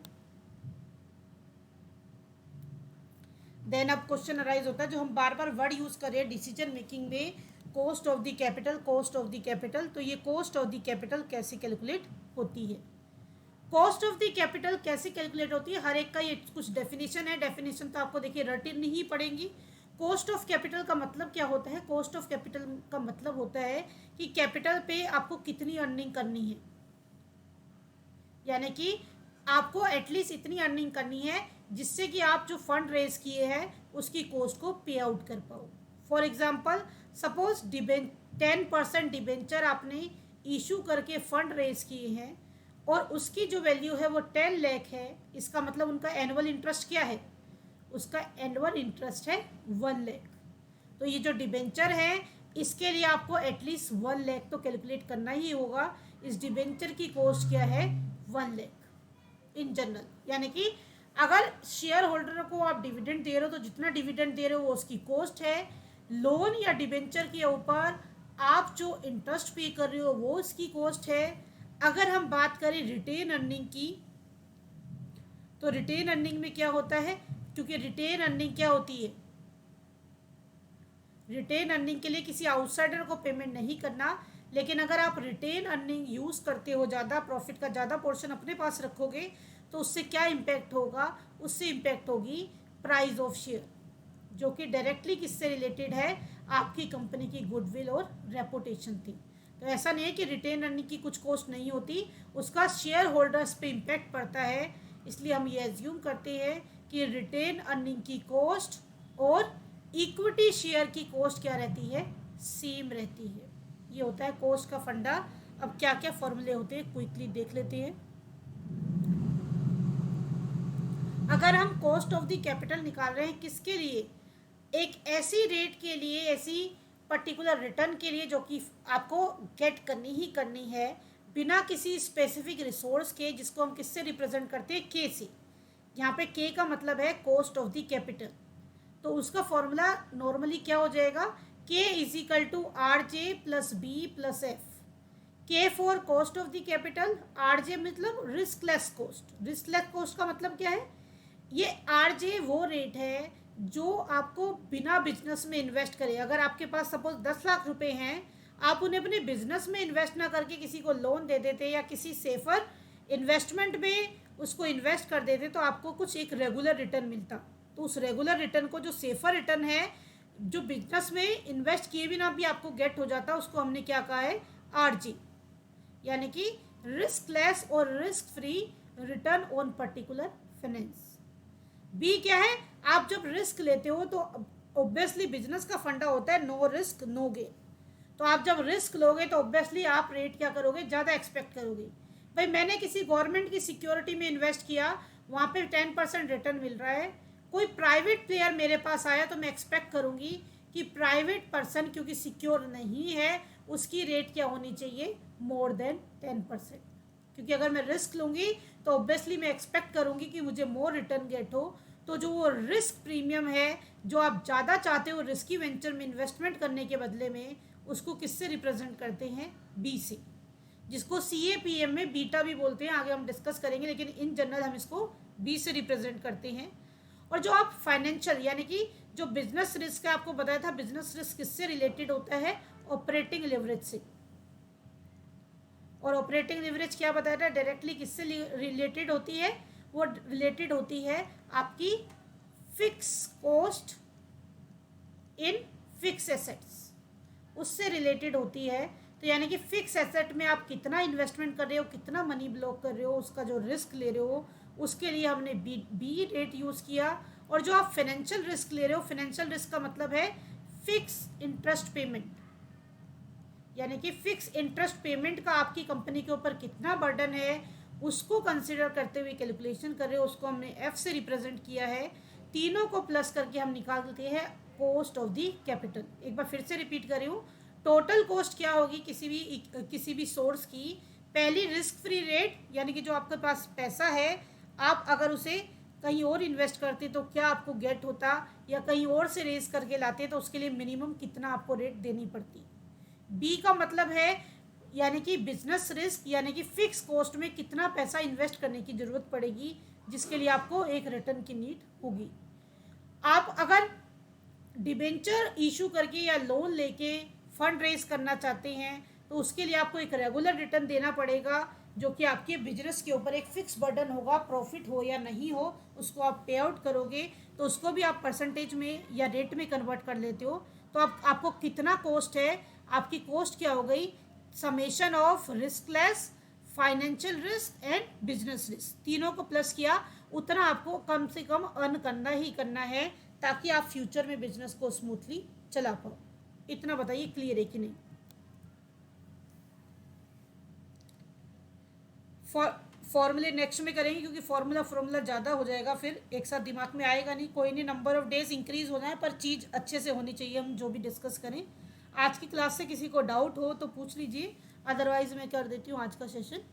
देन अब क्वेश्चन अराइज होता है, जो हम बार बार वर्ड यूज़ कर रहे हैं डिसीजन मेकिंग में, cost of the capital, cost of the capital. तो ये कॉस्ट ऑफ द कैपिटल कैसे कैलकुलेट होती है, कॉस्ट ऑफ द कैपिटल कैसे कैलकुलेट होती है, हर एक का ये कुछ डेफिनेशन है। डेफिनेशन तो आपको देखिए रटनी ही पड़ेंगी। कॉस्ट ऑफ कैपिटल का मतलब क्या होता है, कॉस्ट ऑफ कैपिटल का मतलब होता है कि कैपिटल पे आपको कितनी अर्निंग करनी है, यानी कि आपको एटलीस्ट इतनी अर्निंग करनी है जिससे कि आप जो फंड रेज किए हैं उसकी कॉस्ट को पे आउट कर पाओ। फॉर एग्जाम्पल सपोज 10% डिबेंचर आपने इशू करके फंड रेज किए हैं और उसकी जो वैल्यू है वो 10 लाख है। इसका मतलब उनका एनुअल इंटरेस्ट क्या है, उसका एनुअल इंटरेस्ट है 1 लाख। तो ये जो डिबेंचर है इसके लिए आपको एटलीस्ट 1 लाख तो कैलकुलेट करना ही होगा। इस डिबेंचर की कॉस्ट क्या है, 1 लाख इन जनरल। यानी कि अगर शेयर होल्डर को आप डिविडेंड दे रहे हो तो जितना डिविडेंड दे रहे हो वो उसकी कॉस्ट है। लोन या डिबेंचर के ऊपर आप जो इंटरेस्ट पे कर रहे हो वो उसकी कॉस्ट है। अगर हम बात करें रिटेन अर्निंग की, तो रिटेन अर्निंग में क्या होता है, क्योंकि रिटेन अर्निंग क्या होती है, रिटेन अर्निंग के लिए किसी आउटसाइडर को पेमेंट नहीं करना। लेकिन अगर आप रिटेन अर्निंग यूज़ करते हो, ज़्यादा प्रॉफिट का ज़्यादा पोर्शन अपने पास रखोगे तो उससे क्या इम्पैक्ट होगा, उससे इम्पैक्ट होगी प्राइस ऑफ शेयर, जो कि डायरेक्टली किससे रिलेटेड है, आपकी कंपनी की गुडविल और रेपुटेशन थी। तो ऐसा नहीं है कि रिटेन अर्निंग की कुछ कॉस्ट नहीं होती, उसका शेयर होल्डर्स पे इम्पैक्ट पड़ता है। इसलिए हम ये एज्यूम करते हैं कि रिटेन अर्निंग की कॉस्ट और इक्विटी शेयर की कॉस्ट क्या रहती है, सेम रहती है। ये होता है कॉस्ट का फंडा। अब क्या क्या फॉर्मूले होते हैं क्विकली देख लेते हैं। अगर हम कॉस्ट ऑफ द कैपिटल निकाल रहे हैं किसके लिए, एक ऐसी रेट के लिए, ऐसी पर्टिकुलर रिटर्न के लिए जो कि आपको गेट करनी ही करनी है बिना किसी स्पेसिफिक रिसोर्स के, जिसको हम किससे रिप्रेजेंट करते हैं, के से। यहाँ पे के का मतलब है कॉस्ट ऑफ द कैपिटल। तो उसका फॉर्मूला नॉर्मली क्या हो जाएगा, K is equal to R J plus B plus F. K for cost of the capital, R J मतलब रिस्कलेस कॉस्ट। रिस्कलेस कॉस्ट का मतलब क्या है, ये आर जे वो रेट है जो आपको बिना बिजनेस में इन्वेस्ट करे। अगर आपके पास सपोज 10 लाख रुपए हैं, आप उन्हें अपने बिजनेस में इन्वेस्ट ना करके किसी को लोन दे देते या किसी सेफर इन्वेस्टमेंट में उसको इन्वेस्ट कर देते तो आपको कुछ एक रेगुलर रिटर्न मिलता। तो उस रेगुलर रिटर्न को, जो सेफर रिटर्न है, जो बिजनेस में इन्वेस्ट किए बिना भी आपको गेट हो जाता, उसको हमने क्या कहा है, आरजी, यानी कि रिस्क लेस और risk free return on particular finance. B क्या है, आप जब रिस्क लेते हो तो ऑब्वियसली बिजनेस का फंडा होता है नो रिस्क नो गेन। तो आप जब रिस्क लोगे तो ऑब्वियसली आप रेट क्या करोगे, ज़्यादा एक्सपेक्ट करोगे। भाई मैंने किसी गवर्नमेंट की सिक्योरिटी में इन्वेस्ट किया, वहाँ पे 10% रिटर्न मिल रहा है। कोई प्राइवेट प्लेयर मेरे पास आया तो मैं एक्सपेक्ट करूँगी कि प्राइवेट पर्सन क्योंकि सिक्योर नहीं है, उसकी रेट क्या होनी चाहिए, मोर देन 10%। क्योंकि अगर मैं रिस्क लूँगी तो ऑब्वियसली मैं एक्सपेक्ट करूँगी कि मुझे मोर रिटर्न गेट हो। तो जो वो रिस्क प्रीमियम है जो आप ज़्यादा चाहते हो रिस्की वेंचर में इन्वेस्टमेंट करने के बदले में, उसको किससे रिप्रेजेंट करते हैं, बी से, जिसको CAPM में बीटा भी बोलते हैं। आगे हम डिस्कस करेंगे, लेकिन इन जनरल हम इसको बी से रिप्रेजेंट करते हैं। और जो आप फाइनेंशियल यानी कि जो बिजनेस रिस्क है, आपको बताया था बिजनेस रिस्क किससे रिलेटेड होता है, ऑपरेटिंग लिवरेज से। और ऑपरेटिंग लिवरेज क्या बताया था, डायरेक्टली किससे रिलेटेड होती है, वो रिलेटेड होती है आपकी fix cost in fix assets, उससे रिलेटेड होती है। तो यानी कि फिक्स एसेट में आप कितना इन्वेस्टमेंट कर रहे हो, कितना मनी ब्लॉक कर रहे हो, उसका जो रिस्क ले रहे हो, उसके लिए हमने बी रेट यूज़ किया। और जो आप फाइनेंशियल रिस्क ले रहे हो, फाइनेंशियल रिस्क का मतलब है फिक्स इंटरेस्ट पेमेंट, यानी कि फिक्स इंटरेस्ट पेमेंट का आपकी कंपनी के ऊपर कितना बर्डन है, उसको कंसिडर करते हुए कैलकुलेशन कर रहे हो, उसको हमने एफ से रिप्रेजेंट किया है। तीनों को प्लस करके हम निकालते हैं कॉस्ट ऑफ दी कैपिटल। एक बार फिर से रिपीट कर रही हूँ, टोटल कॉस्ट क्या होगी किसी भी सोर्स की? पहली रिस्क फ्री रेट, यानी कि जो आपके पास पैसा है, आप अगर उसे कहीं और इन्वेस्ट करते तो क्या आपको गेट होता, या कहीं और से रेज करके लाते तो उसके लिए मिनिमम कितना आपको रेट देनी पड़ती। बी का मतलब है यानी कि बिजनेस रिस्क, यानी कि फिक्स कॉस्ट में कितना पैसा इन्वेस्ट करने की ज़रूरत पड़ेगी जिसके लिए आपको एक रिटर्न की नीड होगी। आप अगर डिबेंचर इशू करके या लोन लेके फंड रेज करना चाहते हैं तो उसके लिए आपको एक रेगुलर रिटर्न देना पड़ेगा, जो कि आपके बिजनेस के ऊपर एक फिक्स बर्डन होगा, प्रॉफिट हो या नहीं हो उसको आप पे आउट करोगे, तो उसको भी आप परसेंटेज में या रेट में कन्वर्ट कर लेते हो। तो आपको कितना कॉस्ट है, आपकी कॉस्ट क्या हो गई, summation of riskless, financial risk and business risk, तीनों को प्लस किया, उतना आपको कम से कम अर्न करना ही करना है ताकि आप फ्यूचर में बिजनेस को स्मूथली चला पाओ। इतना बताइए क्लियर है कि नहीं? फॉर्मूले नेक्स्ट में करेंगे क्योंकि फॉर्मूला ज़्यादा हो जाएगा, फिर एक साथ दिमाग में आएगा नहीं। कोई नहीं, नंबर ऑफ डेज इंक्रीज हो जाए पर चीज़ अच्छे से होनी चाहिए, हम जो भी डिस्कस करें। आज की क्लास से किसी को डाउट हो तो पूछ लीजिए, अदरवाइज मैं कर देती हूँ आज का सेशन